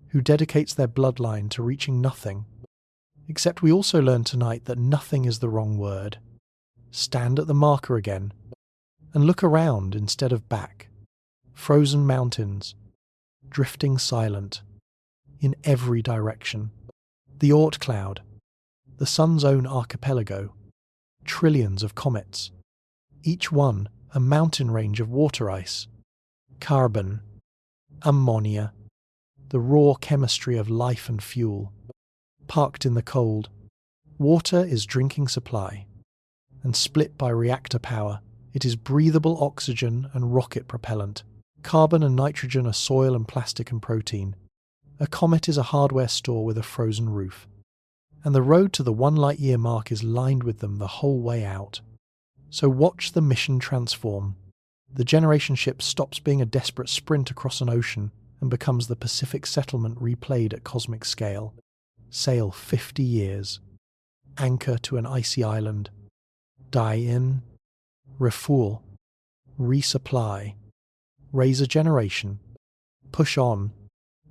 Who dedicates their bloodline to reaching nothing? Except we also learned tonight that nothing is the wrong word. Stand at the marker again, and look around instead of back. Frozen mountains, drifting silent, in every direction. The Oort cloud, the sun's own archipelago, trillions of comets, each one a mountain range of water ice, carbon, ammonia, the raw chemistry of life and fuel. Parked in the cold, water is drinking supply, and split by reactor power, it is breathable oxygen and rocket propellant. Carbon and nitrogen are soil and plastic and protein. A comet is a hardware store with a frozen roof. and the road to the 1 light-year mark is lined with them the whole way out. So watch the mission transform. The generation ship stops being a desperate sprint across an ocean and becomes the Pacific settlement replayed at cosmic scale. Sail 50 years. Anchor to an icy island. Die in. Refuel. Resupply. Raise a generation. Push on.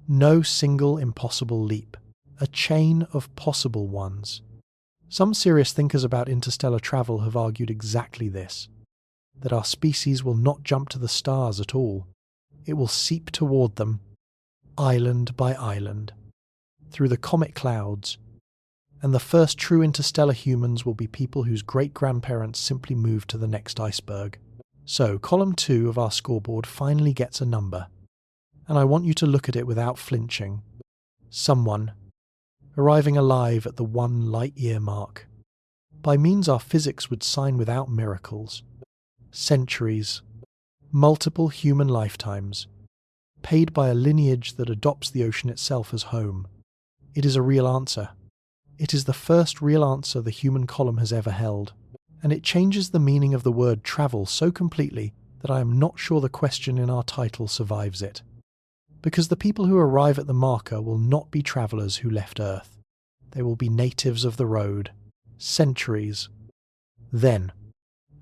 No single impossible leap. A chain of possible ones. Some serious thinkers about interstellar travel have argued exactly this, that our species will not jump to the stars at all. It will seep toward them, island by island, through the comet clouds, and the first true interstellar humans will be people whose great-grandparents simply moved to the next iceberg. So, column 2 of our scoreboard finally gets a number, and I want you to look at it without flinching. Someone, arriving alive at the 1 light-year mark, by means our physics would sign without miracles. Centuries, multiple human lifetimes, paid by a lineage that adopts the ocean itself as home. It is a real answer. It is the first real answer the human column has ever held, and it changes the meaning of the word travel so completely that I am not sure the question in our title survives it. Because the people who arrive at the marker will not be travellers who left Earth. They will be natives of the road. Centuries. Then,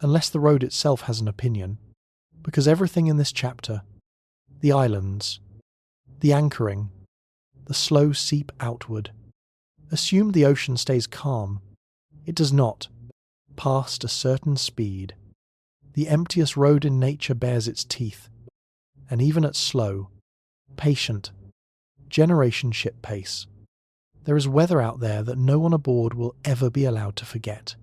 unless the road itself has an opinion, because everything in this chapter, the islands, the anchoring, the slow seep outward, assume the ocean stays calm. It does not, past a certain speed. The emptiest road in nature bears its teeth, and even at slow, patient, generation ship pace, there is weather out there that no one aboard will ever be allowed to forget.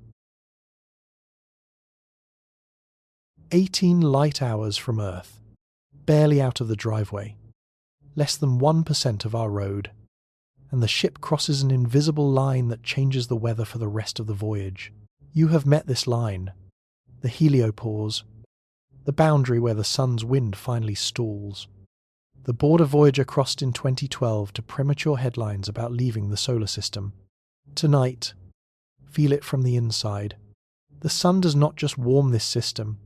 18 light hours from Earth, barely out of the driveway, less than 1% of our road, and the ship crosses an invisible line that changes the weather for the rest of the voyage. You have met this line, the heliopause, the boundary where the sun's wind finally stalls. The border Voyager crossed in 2012 to premature headlines about leaving the solar system. Tonight, feel it from the inside. The sun does not just warm this system,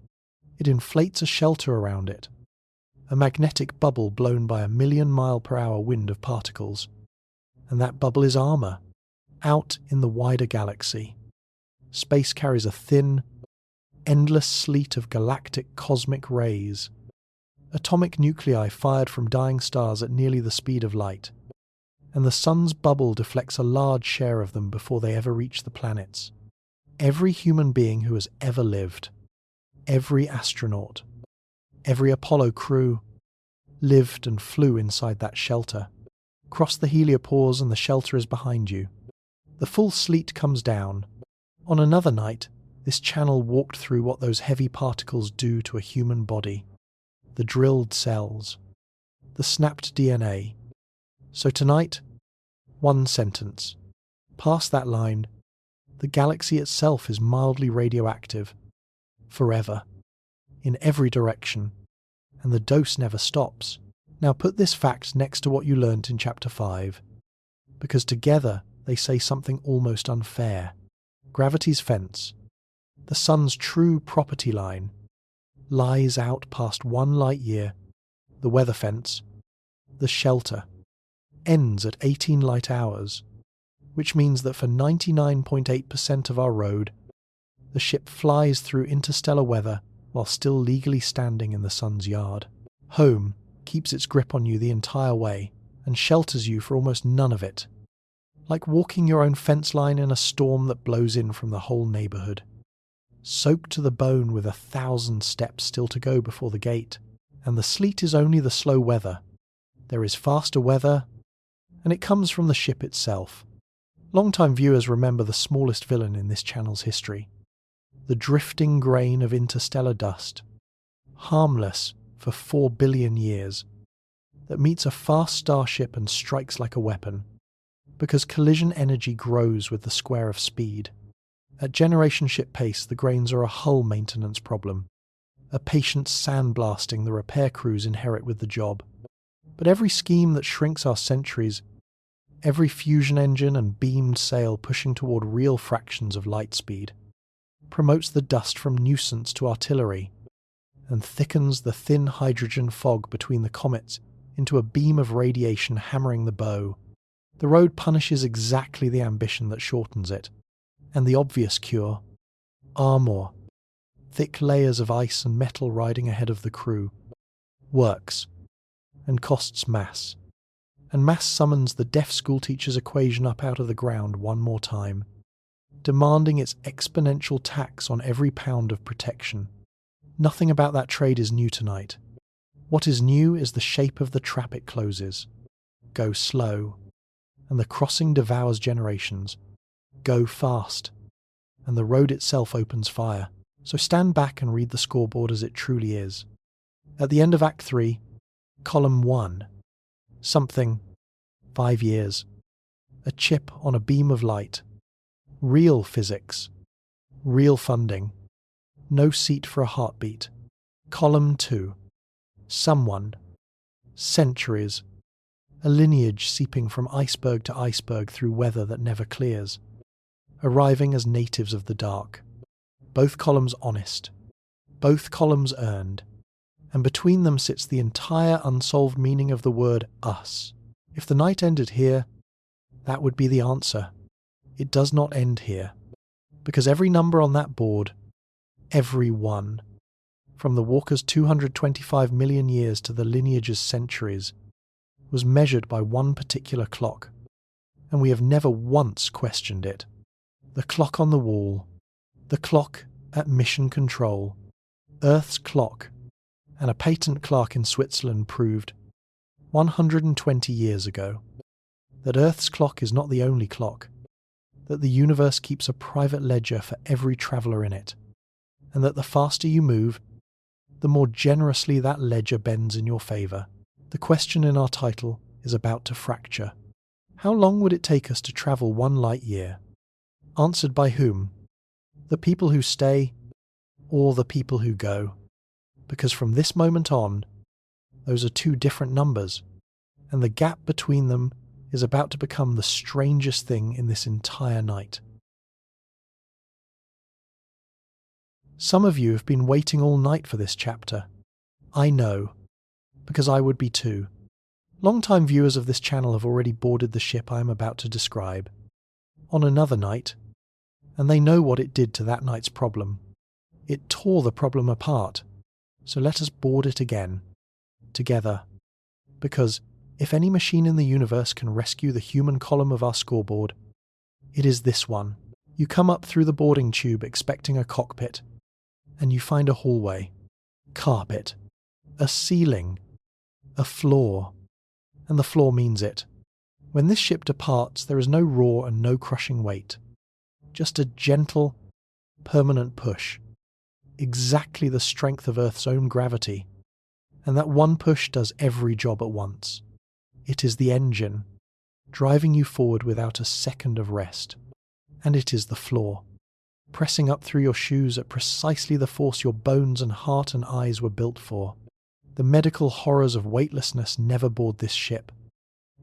it inflates a shelter around it, a magnetic bubble blown by a 1,000,000-mile-per-hour wind of particles. And that bubble is armour, out in the wider galaxy. Space carries a thin, endless sleet of galactic cosmic rays, atomic nuclei fired from dying stars at nearly the speed of light, and the sun's bubble deflects a large share of them before they ever reach the planets. Every human being who has ever lived, every astronaut, every Apollo crew, lived and flew inside that shelter. Cross the heliopause and the shelter is behind you. The full sleet comes down. On another night, this channel walked through what those heavy particles do to a human body. The drilled cells, the snapped DNA. So tonight, one sentence. Past that line, the galaxy itself is mildly radioactive. Forever. In every direction. And the dose never stops. Now put this fact next to what you learnt in Chapter 5, because together they say something almost unfair. Gravity's fence, the sun's true property line, lies out past 1 light-year. The weather fence, the shelter, ends at 18 light hours, which means that for 99.8% of our road, the ship flies through interstellar weather while still legally standing in the sun's yard. Home keeps its grip on you the entire way and shelters you for almost none of it, like walking your own fence line in a storm that blows in from the whole neighbourhood. Soaked to the bone with 1,000 steps still to go before the gate, and the sleet is only the slow weather. There is faster weather, and it comes from the ship itself. Long-time viewers remember the smallest villain in this channel's history, the drifting grain of interstellar dust, harmless for 4 billion years, that meets a fast starship and strikes like a weapon, because collision energy grows with the square of speed. At generation ship pace, the grains are a hull maintenance problem, a patient sandblasting the repair crews inherit with the job. But every scheme that shrinks our centuries, every fusion engine and beamed sail pushing toward real fractions of light speed, promotes the dust from nuisance to artillery, and thickens the thin hydrogen fog between the comets into a beam of radiation hammering the bow. The road punishes exactly the ambition that shortens it, and the obvious cure, armor, thick layers of ice and metal riding ahead of the crew, works, and costs mass. And mass summons the deaf schoolteacher's equation up out of the ground one more time, demanding its exponential tax on every pound of protection. Nothing about that trade is new tonight. What is new is the shape of the trap it closes. Go slow, and the crossing devours generations. Go fast, and the road itself opens fire. So stand back and read the scoreboard as it truly is. At the end of Act 3, Column 1, something, 5 years, a chip on a beam of light, real physics, real funding, no seat for a heartbeat. Column 2, someone, centuries, a lineage seeping from iceberg to iceberg through weather that never clears, arriving as natives of the dark. Both columns honest, both columns earned, and between them sits the entire unsolved meaning of the word us. If the night ended here, that would be the answer. It does not end here, because every number on that board, every one, from the walker's 225 million years to the lineage's centuries, was measured by one particular clock, and we have never once questioned it. The clock on the wall, the clock at Mission Control, Earth's clock, and a patent clerk in Switzerland proved, 120 years ago, that Earth's clock is not the only clock, that the universe keeps a private ledger for every traveller in it, and that the faster you move, the more generously that ledger bends in your favour. The question in our title is about to fracture. How long would it take us to travel 1 light year? Answered by whom? The people who stay, or the people who go? Because from this moment on, those are 2 different numbers, and the gap between them is about to become the strangest thing in this entire night. Some of you have been waiting all night for this chapter. I know, because I would be too. Long-time viewers of this channel have already boarded the ship I am about to describe, on another night, and they know what it did to that night's problem. It tore the problem apart, so let us board it again, together, because if any machine in the universe can rescue the human column of our scoreboard, it is this one. You come up through the boarding tube expecting a cockpit, and you find a hallway, carpet, a ceiling, a floor, and the floor means it. When this ship departs, there is no roar and no crushing weight, just a gentle, permanent push, exactly the strength of Earth's own gravity, and that one push does every job at once. It is the engine, driving you forward without a second of rest, and it is the floor, pressing up through your shoes at precisely the force your bones and heart and eyes were built for. The medical horrors of weightlessness never board this ship,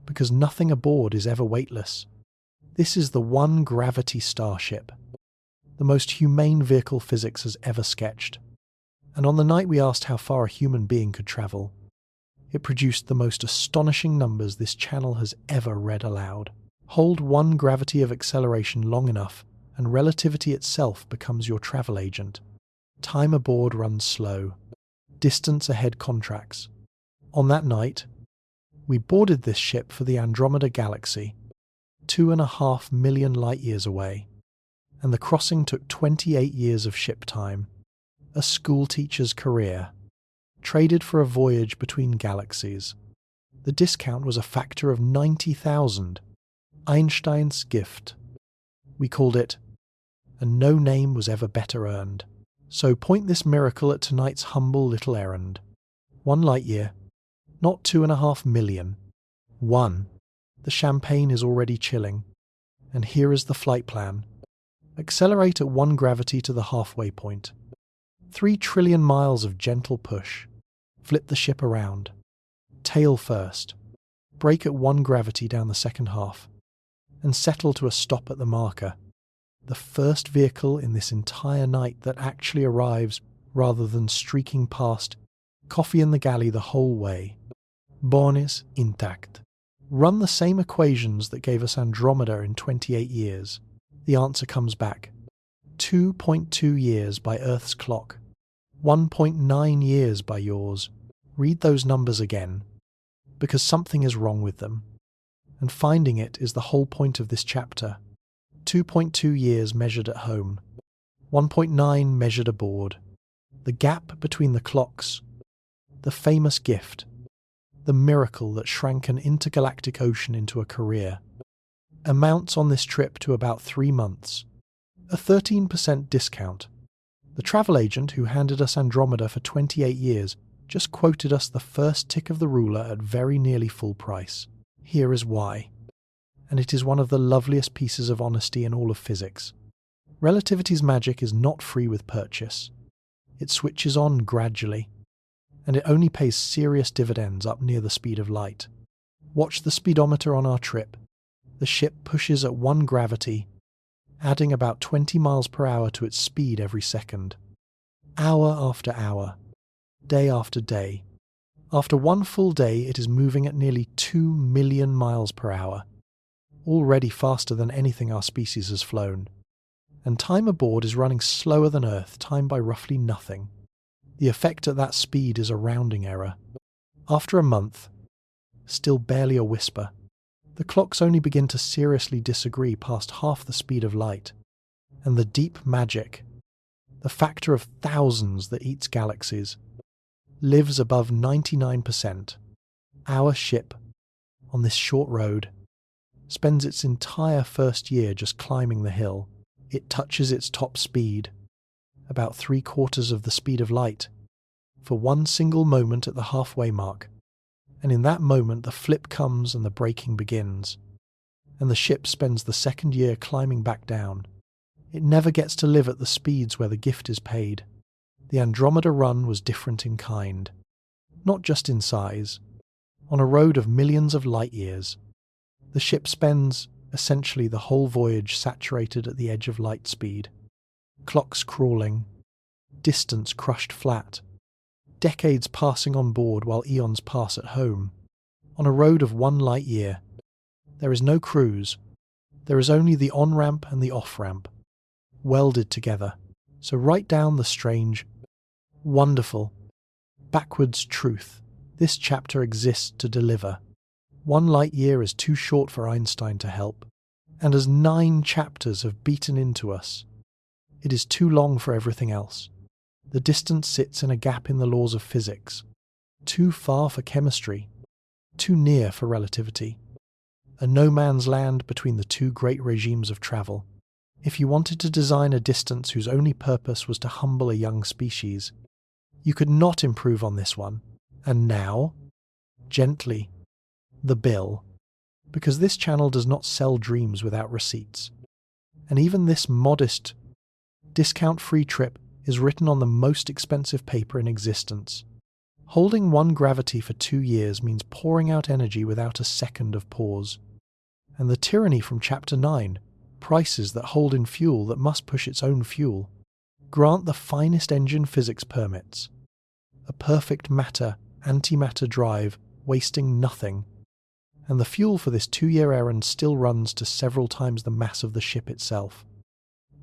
because nothing aboard is ever weightless. This is the one gravity starship, the most humane vehicle physics has ever sketched. And on the night we asked how far a human being could travel, it produced the most astonishing numbers this channel has ever read aloud. Hold one gravity of acceleration long enough, and relativity itself becomes your travel agent. Time aboard runs slow. Distance ahead contracts. On that night, we boarded this ship for the Andromeda Galaxy, 2.5 million light-years away, and the crossing took 28 years of ship time, a schoolteacher's career, traded for a voyage between galaxies. The discount was a factor of 90,000, Einstein's gift. We called it, and no name was ever better earned. So point this miracle at tonight's humble little errand. 1 light-year, not 2.5 million. 1. The champagne is already chilling, and here is the flight plan. Accelerate at 1 gravity to the halfway point. 3 trillion miles of gentle push. Flip the ship around. Tail first. Brake at 1 gravity down the second half. and settle to a stop at the marker. The first vehicle in this entire night that actually arrives rather than streaking past, coffee in the galley the whole way. Bonis intact. Run the same equations that gave us Andromeda in 28 years. The answer comes back. 2.2 years by Earth's clock. 1.9 years by yours. Read those numbers again, because something is wrong with them. And finding it is the whole point of this chapter. 2.2 years measured at home. 1.9 measured aboard. The gap between the clocks. The famous gift. The miracle that shrank an intergalactic ocean into a career. Amounts on this trip to about 3 months. A 13% discount. The travel agent who handed us Andromeda for 28 years just quoted us the first tick of the ruler at very nearly full price. Here is why. And it is one of the loveliest pieces of honesty in all of physics. Relativity's magic is not free with purchase. It switches on gradually, and it only pays serious dividends up near the speed of light. Watch the speedometer on our trip. The ship pushes at 1 gravity, adding about 20 miles per hour to its speed every second. Hour after hour, day after day. After 1 full day, it is moving at nearly 2 million miles per hour, already faster than anything our species has flown. And time aboard is running slower than Earth, time by roughly nothing. The effect at that speed is a rounding error. After a month, still barely a whisper, the clocks only begin to seriously disagree past half the speed of light. And the deep magic, the factor of thousands that eats galaxies, lives above 99%. Our ship, on this short road, spends its entire first year just climbing the hill. It touches its top speed, about 3/4 of the speed of light, for one single moment at the halfway mark. And in that moment the flip comes and the braking begins. And the ship spends the second year climbing back down. It never gets to live at the speeds where the gift is paid. The Andromeda run was different in kind, not just in size. On a road of millions of light years, the ship spends essentially the whole voyage saturated at the edge of light speed. Clocks crawling, distance crushed flat, decades passing on board while eons pass at home. On a road of 1 light year, there is no cruise. There is only the on-ramp and the off-ramp, welded together. So write down the strange, wonderful, backwards truth. This chapter exists to deliver. 1 light year is too short for Einstein to help, and as 9 chapters have beaten into us, it is too long for everything else. The distance sits in a gap in the laws of physics, too far for chemistry, too near for relativity, a no man's land between the 2 great regimes of travel. If you wanted to design a distance whose only purpose was to humble a young species, you could not improve on this one. And now, gently, the bill, because this channel does not sell dreams without receipts. And even this modest, discount-free trip is written on the most expensive paper in existence. Holding 1 gravity for 2 years means pouring out energy without a second of pause. And the tyranny from Chapter 9, prices that hold in fuel that must push its own fuel, grant the finest engine physics permits. A perfect matter-antimatter drive, wasting nothing. And the fuel for this 2-year errand still runs to several times the mass of the ship itself.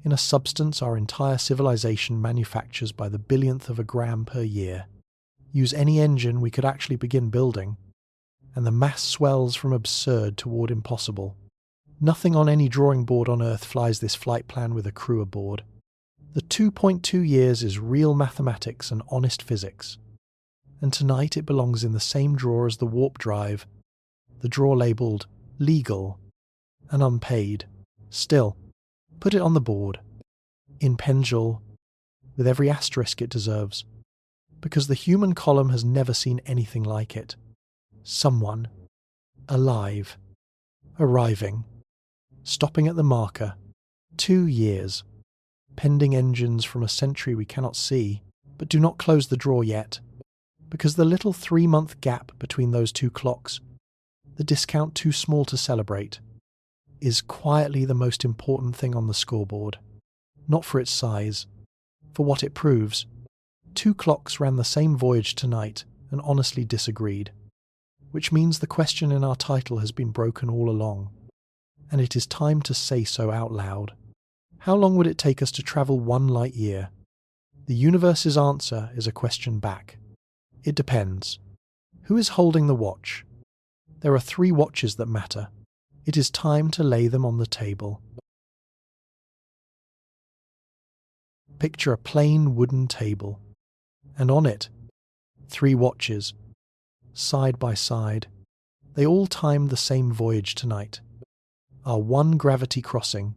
In a substance our entire civilization manufactures by the billionth of a gram per year. Use any engine we could actually begin building, and the mass swells from absurd toward impossible. Nothing on any drawing board on Earth flies this flight plan with a crew aboard. The 2.2 years is real mathematics and honest physics. And tonight it belongs in the same drawer as the warp drive, the drawer labelled legal and unpaid. Still, put it on the board, in Penjol, with every asterisk it deserves, because the human column has never seen anything like it. Someone, alive, arriving, stopping at the marker, 2 years, pending engines from a century we cannot see, but do not close the drawer yet, because the little 3-month gap between those 2 clocks, the discount too small to celebrate, is quietly the most important thing on the scoreboard. Not for its size, for what it proves. Two clocks ran the same voyage tonight and honestly disagreed, which means the question in our title has been broken all along, and it is time to say so out loud. How long would it take us to travel 1 light year? The universe's answer is a question back. It depends. Who is holding the watch? There are 3 watches that matter. It is time to lay them on the table. Picture a plain wooden table, and on it, 3 watches, side by side. They all timed the same voyage tonight. Our 1 gravity crossing,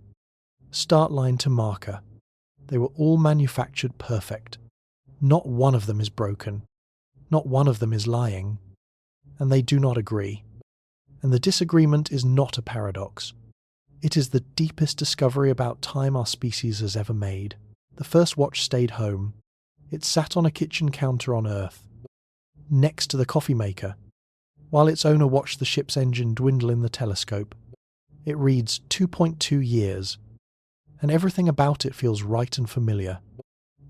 start line to marker. They were all manufactured perfect. Not one of them is broken. Not one of them is lying. And they do not agree. And the disagreement is not a paradox. It is the deepest discovery about time our species has ever made. The first watch stayed home. It sat on a kitchen counter on Earth, next to the coffee maker, while its owner watched the ship's engine dwindle in the telescope. It reads 2.2 years, and everything about it feels right and familiar.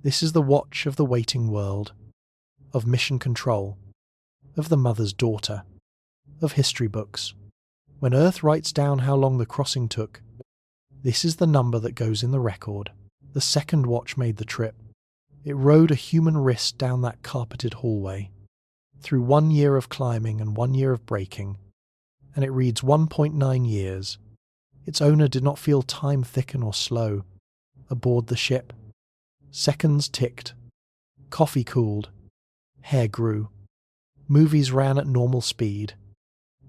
This is the watch of the waiting world, of mission control, of the mother's daughter, of history books. When Earth writes down how long the crossing took, this is the number that goes in the record. The second watch made the trip. It rode a human wrist down that carpeted hallway, through 1 year of climbing and 1 year of braking, and it reads 1.9 years. Its owner did not feel time thicken or slow. Aboard the ship, seconds ticked, coffee cooled, hair grew, movies ran at normal speed,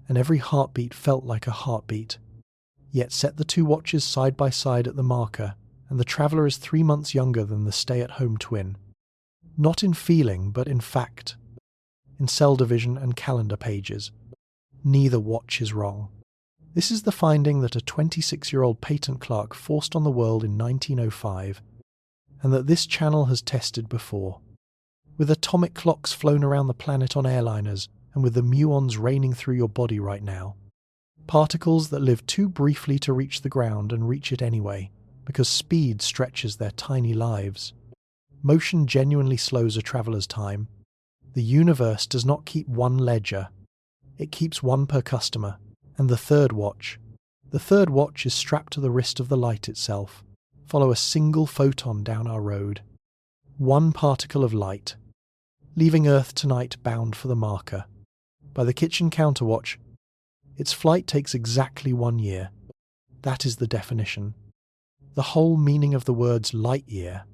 and every heartbeat felt like a heartbeat. Yet set the 2 watches side by side at the marker, and the traveller is 3 months younger than the stay-at-home twin. Not in feeling, but in fact. In cell division and calendar pages. Neither watch is wrong. This is the finding that a 26-year-old patent clerk forced on the world in 1905, and that this channel has tested before. With atomic clocks flown around the planet on airliners, and with the muons raining through your body right now. Particles that live too briefly to reach the ground and reach it anyway, because speed stretches their tiny lives. Motion genuinely slows a traveller's time. The universe does not keep 1 ledger. It keeps 1 per customer. And the third watch. The third watch is strapped to the wrist of the light itself. Follow a single photon down our road. 1 particle of light. Leaving Earth tonight bound for the marker. By the kitchen counter watch, its flight takes exactly 1 year. That is the definition. The whole meaning of the words light year.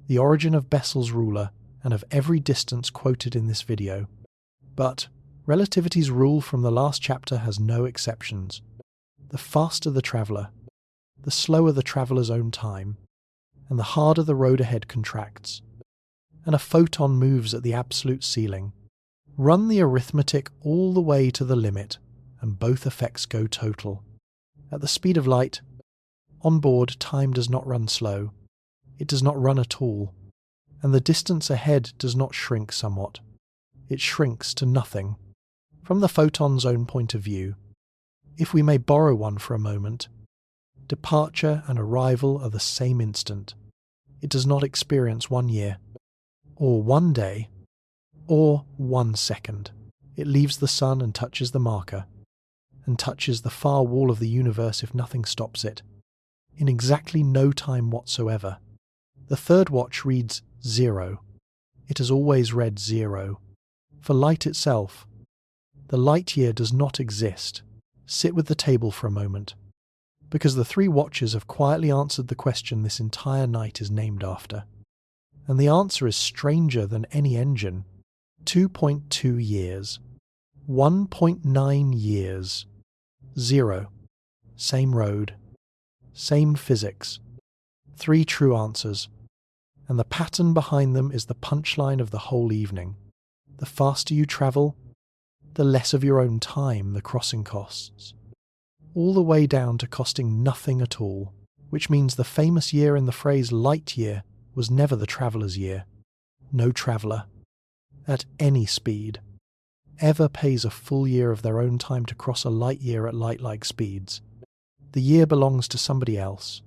The origin of Bessel's ruler and of every distance quoted in this video. But relativity's rule from the last chapter has no exceptions. The faster the traveller, the slower the traveller's own time, and the harder the road ahead contracts. And a photon moves at the absolute ceiling. Run the arithmetic all the way to the limit, and both effects go total. At the speed of light, on board time does not run slow. It does not run at all, and the distance ahead does not shrink somewhat. It shrinks to nothing. From the photon's own point of view, if we may borrow one for a moment, departure and arrival are the same instant. It does not experience 1 year, or 1 day, or 1 second. It leaves the sun and touches the marker, and touches the far wall of the universe if nothing stops it, in exactly no time whatsoever. The third watch reads 0. It has always read 0. For light itself, the light year does not exist. Sit with the table for a moment, because the 3 watches have quietly answered the question this entire night is named after. And the answer is stranger than any engine. 2.2 years. 1.9 years. 0. Same road. Same physics. 3 true answers. And the pattern behind them is the punchline of the whole evening. The faster you travel, the less of your own time the crossing costs. All the way down to costing nothing at all, which means the famous year in the phrase light year was never the traveller's year. No traveller, at any speed, ever pays a full year of their own time to cross a light year at light-like speeds. the year belongs to somebody else.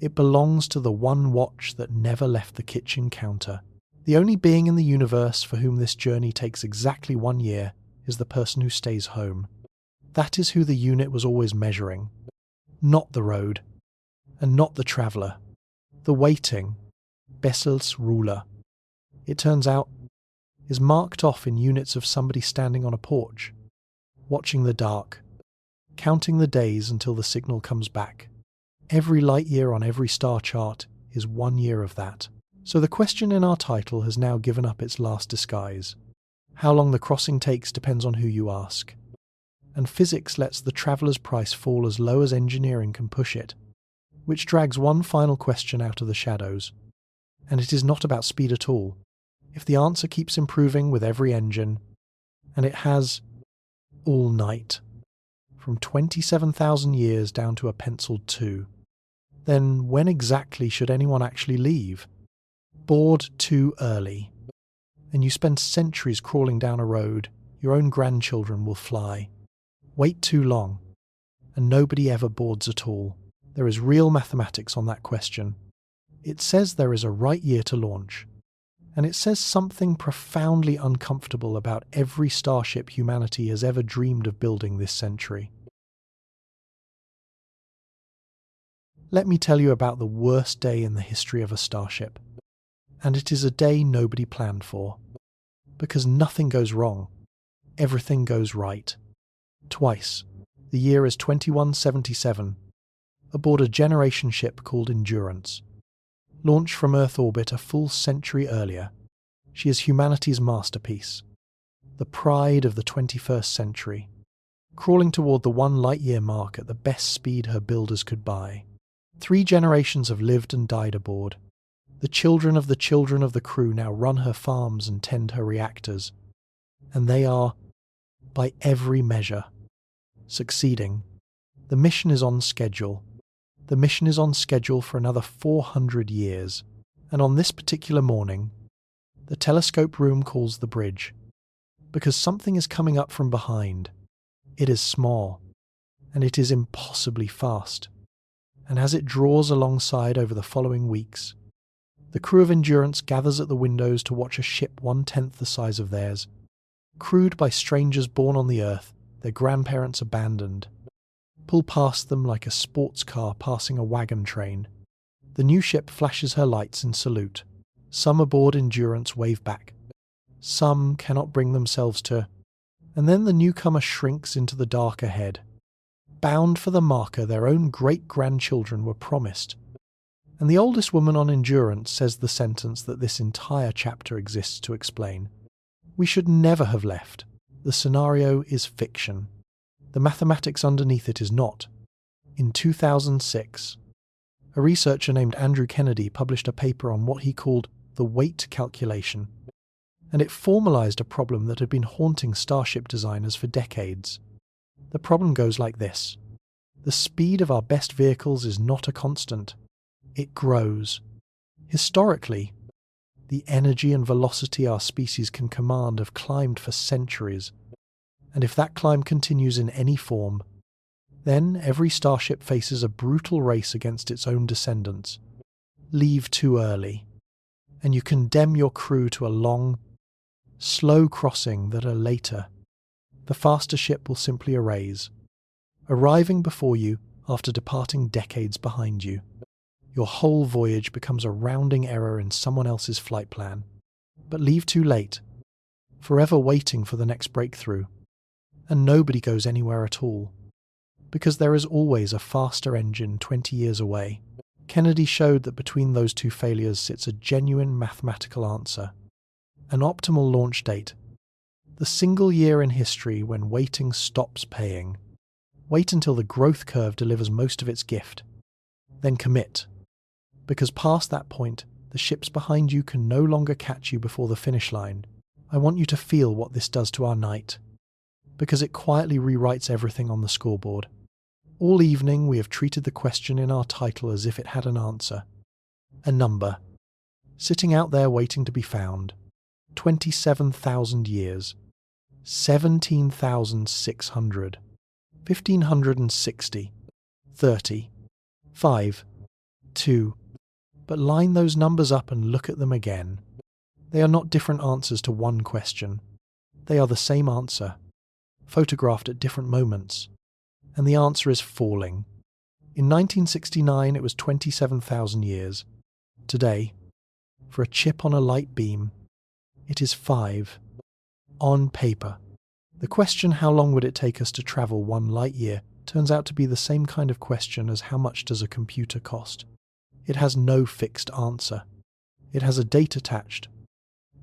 It belongs to the one watch that never left the kitchen counter. The only being in the universe for whom this journey takes exactly 1 year is the person who stays home. That is who the unit was always measuring. Not the road, and not the traveller. The waiting, Bessel's ruler, it turns out, is marked off in units of somebody standing on a porch, watching the dark, counting the days until the signal comes back. Every light year on every star chart is 1 year of that. So the question in our title has now given up its last disguise. How long the crossing takes depends on who you ask. And physics lets the traveller's price fall as low as engineering can push it, which drags one final question out of the shadows. And it is not about speed at all. If the answer keeps improving with every engine, and it has all night, from 27,000 years down to a penciled 2, then when exactly should anyone actually leave? Bored too early, and you spend centuries crawling down a road your own grandchildren will fly. Wait too long, and nobody ever boards at all. There is real mathematics on that question. It says there is a right year to launch, and it says something profoundly uncomfortable about every starship humanity has ever dreamed of building this century. Let me tell you about the worst day in the history of a starship. And it is a day nobody planned for. Because nothing goes wrong. Everything goes right. Twice. The year is 2177. Aboard a generation ship called Endurance. Launched from Earth orbit a full century earlier. She is humanity's masterpiece. The pride of the 21st century. Crawling toward the 1 light-year mark at the best speed her builders could buy. 3 generations have lived and died aboard. The children of the crew now run her farms and tend her reactors. And they are, by every measure, succeeding. The mission is on schedule. The mission is on schedule for another 400 years. And on this particular morning, the telescope room calls the bridge. Because something is coming up from behind. It is small. And it is impossibly fast. And as it draws alongside over the following weeks, the crew of Endurance gathers at the windows to watch a ship 1/10 the size of theirs, crewed by strangers born on the Earth, their grandparents abandoned, pull past them like a sports car passing a wagon train. The new ship flashes her lights in salute. Some aboard Endurance wave back. Some cannot bring themselves to. And then the newcomer shrinks into the dark ahead, bound for the marker their own great-grandchildren were promised. And the oldest woman on Endurance says the sentence that this entire chapter exists to explain. We should never have left. The scenario is fiction. The mathematics underneath it is not. In 2006, a researcher named Andrew Kennedy published a paper on what he called the weight calculation, and it formalized a problem that had been haunting starship designers for decades. The problem goes like this. The speed of our best vehicles is not a constant. It grows. Historically, the energy and velocity our species can command have climbed for centuries, and if that climb continues in any form, then every starship faces a brutal race against its own descendants. Leave too early, and you condemn your crew to a long, slow crossing that a later, the faster ship will simply erase, arriving before you after departing decades behind you. Your whole voyage becomes a rounding error in someone else's flight plan. But leave too late, forever waiting for the next breakthrough. And nobody goes anywhere at all, because there is always a faster engine 20 years away. Kennedy showed that between those two failures sits a genuine mathematical answer. An optimal launch date. The single year in history when waiting stops paying. Wait until the growth curve delivers most of its gift. Then commit. Because past that point, the ships behind you can no longer catch you before the finish line. I want you to feel what this does to our night. Because it quietly rewrites everything on the scoreboard. All evening we have treated the question in our title as if it had an answer. A number. Sitting out there waiting to be found. 27,000 years. 17,600. 1,560. 30, 5, 2. But line those numbers up and look at them again. They are not different answers to one question. They are the same answer, photographed at different moments. And the answer is falling. In 1969 it was 27,000 years. Today, for a chip on a light beam, it is 5. On paper. The question, how long would it take us to travel 1 light year, turns out to be the same kind of question as how much does a computer cost. It has no fixed answer. It has a date attached,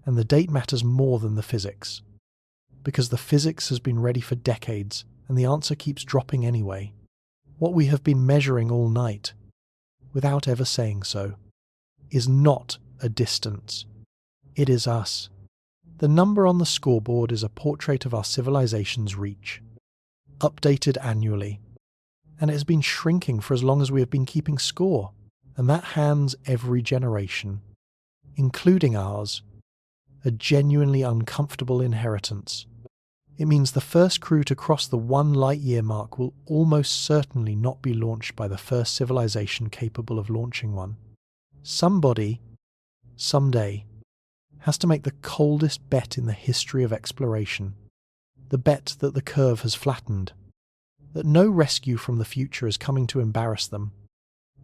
and the date matters more than the physics. Because the physics has been ready for decades, and the answer keeps dropping anyway. What we have been measuring all night, without ever saying so, is not a distance. It is us. The number on the scoreboard is a portrait of our civilization's reach, updated annually, and it has been shrinking for as long as we have been keeping score, and that hands every generation, including ours, a genuinely uncomfortable inheritance. It means the first crew to cross the 1 light-year mark will almost certainly not be launched by the first civilization capable of launching one. Somebody, someday, has to make the coldest bet in the history of exploration. The bet that the curve has flattened, that no rescue from the future is coming to embarrass them,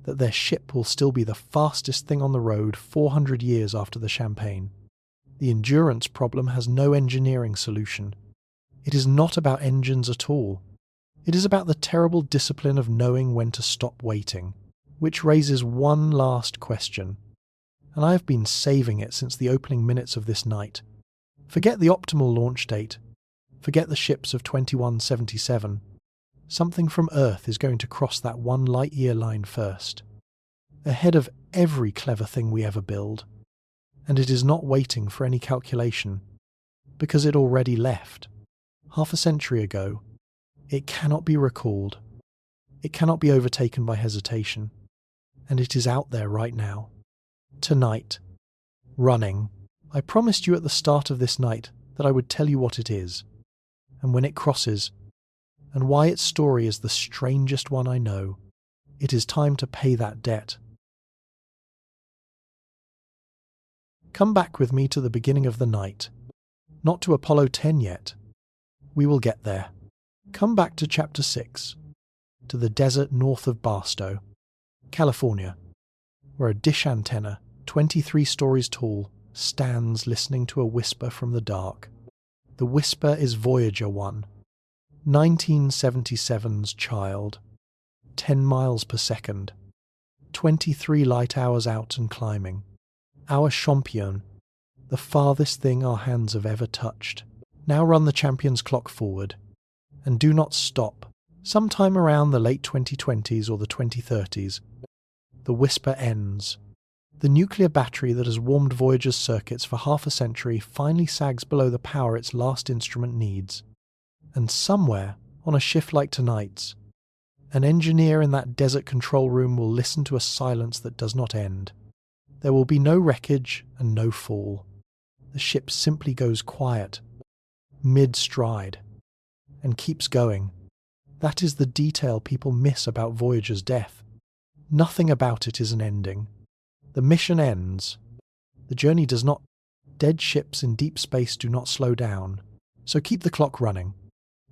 that their ship will still be the fastest thing on the road 400 years after the Champagne. The endurance problem has no engineering solution. It is not about engines at all. It is about the terrible discipline of knowing when to stop waiting, which raises one last question, and I have been saving it since the opening minutes of this night. Forget the optimal launch date. Forget the ships of 2177. Something from Earth is going to cross that 1 light-year line first, ahead of every clever thing we ever build. And it is not waiting for any calculation, because it already left. Half a century ago. It cannot be recalled. It cannot be overtaken by hesitation. And it is out there right now. Tonight. Running. I promised you at the start of this night that I would tell you what it is, and when it crosses, and why its story is the strangest one I know. It is time to pay that debt. Come back with me to the beginning of the night. Not to Apollo 10 yet. We will get there. Come back to Chapter 6, to the desert north of Barstow, California, where a dish antenna, 23 stories tall, stands listening to a whisper from the dark. The whisper is Voyager 1, 1977's child, 10 miles per second, 23 light hours out and climbing. Our champion, the farthest thing our hands have ever touched. Now run the champion's clock forward, and do not stop. Sometime around the late 2020s or the 2030s, the whisper ends. The nuclear battery that has warmed Voyager's circuits for half a century finally sags below the power its last instrument needs. And somewhere, on a shift like tonight's, an engineer in that desert control room will listen to a silence that does not end. There will be no wreckage and no fall. The ship simply goes quiet, mid-stride, and keeps going. That is the detail people miss about Voyager's death. Nothing about it is an ending. The mission ends. The journey does not. Dead ships in deep space do not slow down, so keep the clock running.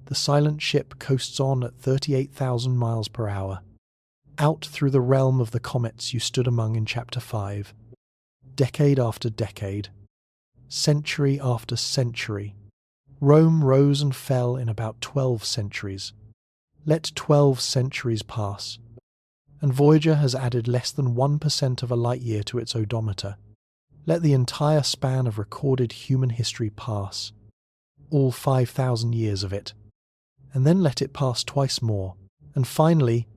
The silent ship coasts on at 38,000 miles per hour, out through the realm of the comets you stood among in Chapter 5. Decade after decade, century after century, Rome rose and fell in about 12 centuries. Let 12 centuries pass, and Voyager has added less than 1% of a light year to its odometer. Let the entire span of recorded human history pass, all 5,000 years of it, and then let it pass twice more, and finally,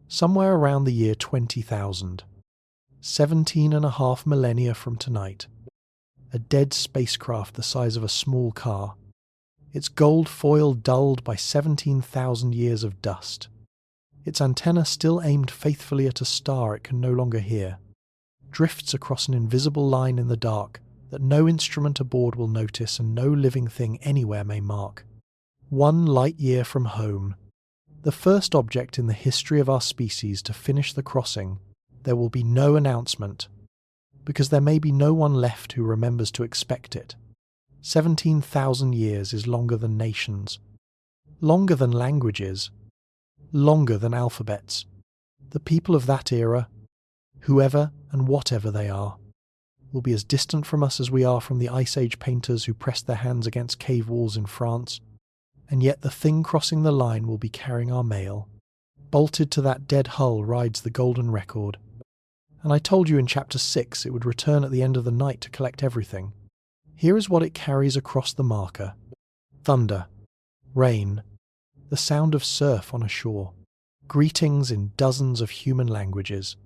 somewhere around the year 20,000, 17.5 millennia from tonight, a dead spacecraft the size of a small car, its gold foil dulled by 17,000 years of dust, its antenna still aimed faithfully at a star it can no longer hear, drifts across an invisible line in the dark that no instrument aboard will notice and no living thing anywhere may mark. 1 light year from home, The first object in the history of our species to finish the crossing, there will be no announcement, because there may be no one left who remembers to expect it. 17,000 years is longer than nations, longer than languages, longer than alphabets. The people of that era, whoever and whatever they are, will be as distant from us as we are from the Ice Age painters who pressed their hands against cave walls in France, and yet the thing crossing the line will be carrying our mail. Bolted to that dead hull rides the golden record. And I told you in Chapter 6 it would return at the end of the night to collect everything. Here is what it carries across the marker. Thunder, rain, the sound of surf on a shore, greetings in dozens of human languages,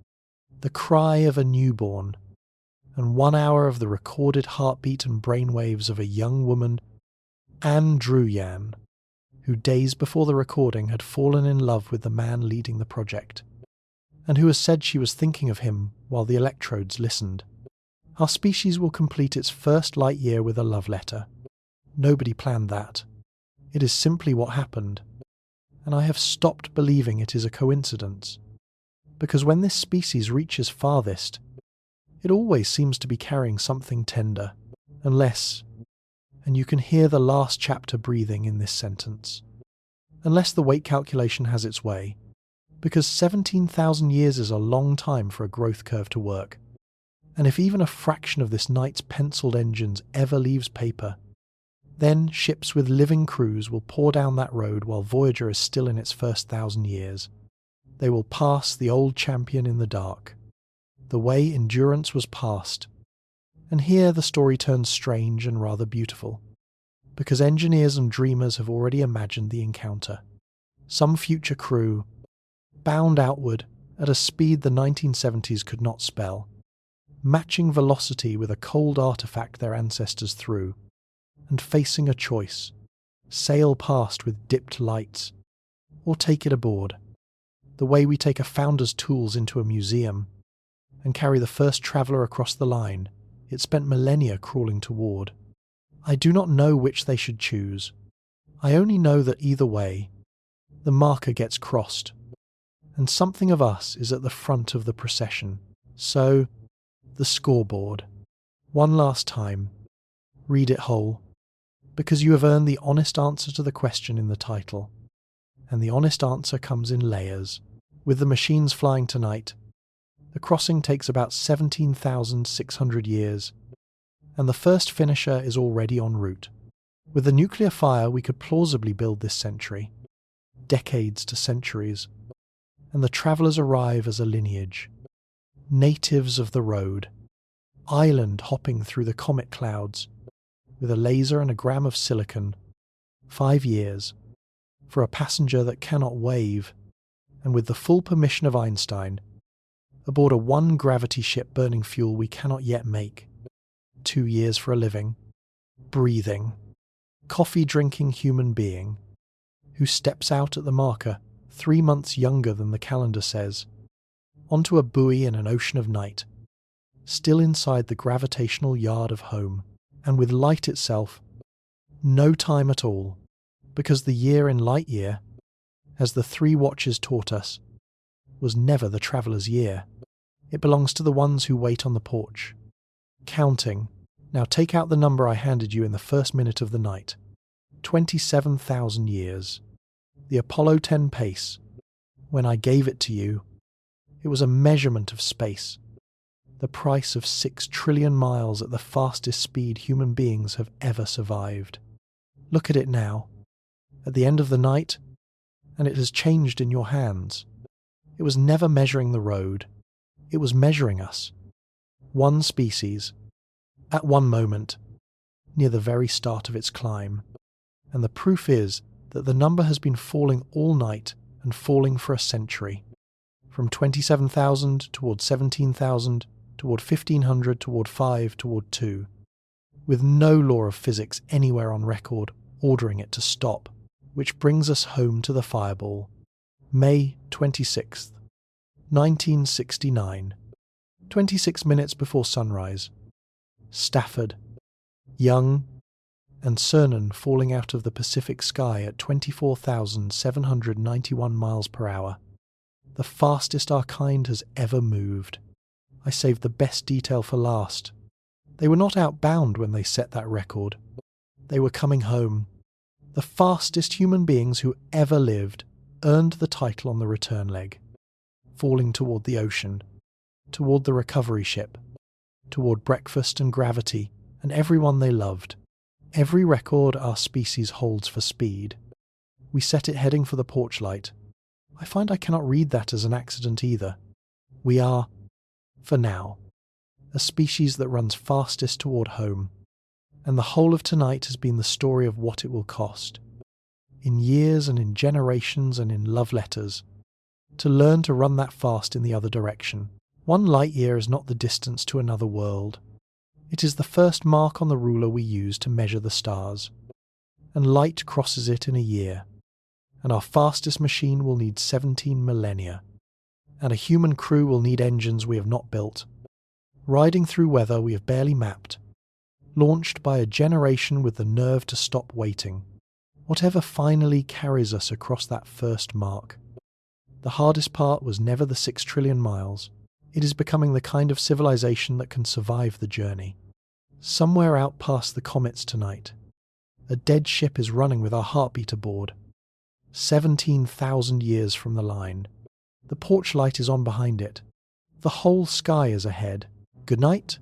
the cry of a newborn, and 1 hour of the recorded heartbeat and brainwaves of a young woman, Anne Druyan, who days before the recording had fallen in love with the man leading the project, and who has said she was thinking of him while the electrodes listened. Our species will complete its first light year with a love letter. Nobody planned that. It is simply what happened, and I have stopped believing it is a coincidence, because when this species reaches farthest, it always seems to be carrying something tender, unless, and you can hear the last chapter breathing in this sentence, unless the weight calculation has its way, because 17,000 years is a long time for a growth curve to work, and if even a fraction of this night's penciled engines ever leaves paper, then ships with living crews will pour down that road while Voyager is still in its first 1,000 years. They will pass the old champion in the dark, the way Endurance was passed. And here the story turns strange and rather beautiful, because engineers and dreamers have already imagined the encounter. Some future crew, bound outward at a speed the 1970s could not spell, matching velocity with a cold artifact their ancestors threw, and facing a choice: sail past with dipped lights, or take it aboard, the way we take a founder's tools into a museum, and carry the first traveller across the line it spent millennia crawling toward. I do not know which they should choose. I only know that either way, the marker gets crossed, and something of us is at the front of the procession. So, the scoreboard. One last time. Read it whole, because you have earned the honest answer to the question in the title. And the honest answer comes in layers. With the machines flying tonight, the crossing takes about 17,600 years, and the first finisher is already en route. With the nuclear fire, we could plausibly build this century, decades to centuries, and the travellers arrive as a lineage, natives of the road, island hopping through the comet clouds, with a laser and a gram of silicon. 5 years, for a passenger that cannot wave, and with the full permission of Einstein, aboard a one-gravity ship burning fuel we cannot yet make. 2 years for a living, breathing, coffee-drinking human being, who steps out at the marker 3 months younger than the calendar says, onto a buoy in an ocean of night, still inside the gravitational yard of home, and with light itself, no time at all, because the year in light year, as the 3 watches taught us, was never the traveller's year. It belongs to the ones who wait on the porch, counting. Now take out the number I handed you in the first minute of the night. 27,000 years. The Apollo 10 pace. When I gave it to you, it was a measurement of space, the price of 6 trillion miles at the fastest speed human beings have ever survived. Look at it now, at the end of the night, and it has changed in your hands. It was never measuring the road. It was measuring us. One species, at one moment, near the very start of its climb. And the proof is that the number has been falling all night and falling for a century. From 27,000 toward 17,000, toward 1,500, toward 5, toward 2. With no law of physics anywhere on record ordering it to stop. Which brings us home to the fireball. May 26th, 1969. 26 minutes before sunrise. Stafford. Young and Cernan falling out of the Pacific sky at 24,791 miles per hour. The fastest our kind has ever moved. I saved the best detail for last. They were not outbound when they set that record. They were coming home. The fastest human beings who ever lived earned the title on the return leg, falling toward the ocean, toward the recovery ship, toward breakfast and gravity and everyone they loved. Every record our species holds for speed. We set it heading for the porch light. I find I cannot read that as an accident either. We are, for now, a species that runs fastest toward home, and the whole of tonight has been the story of what it will cost, in years and in generations and in love letters, to learn to run that fast in the other direction. 1 light year is not the distance to another world. It is the first mark on the ruler we use to measure the stars, and light crosses it in a year, and our fastest machine will need 17 millennia, and a human crew will need engines we have not built, riding through weather we have barely mapped, launched by a generation with the nerve to stop waiting. Whatever finally carries us across that first mark. The hardest part was never the 6 trillion miles. It is becoming the kind of civilization that can survive the journey. Somewhere out past the comets tonight, a dead ship is running with our heartbeat aboard. 17,000 years from the line. The porch light is on behind it. The whole sky is ahead. Good night.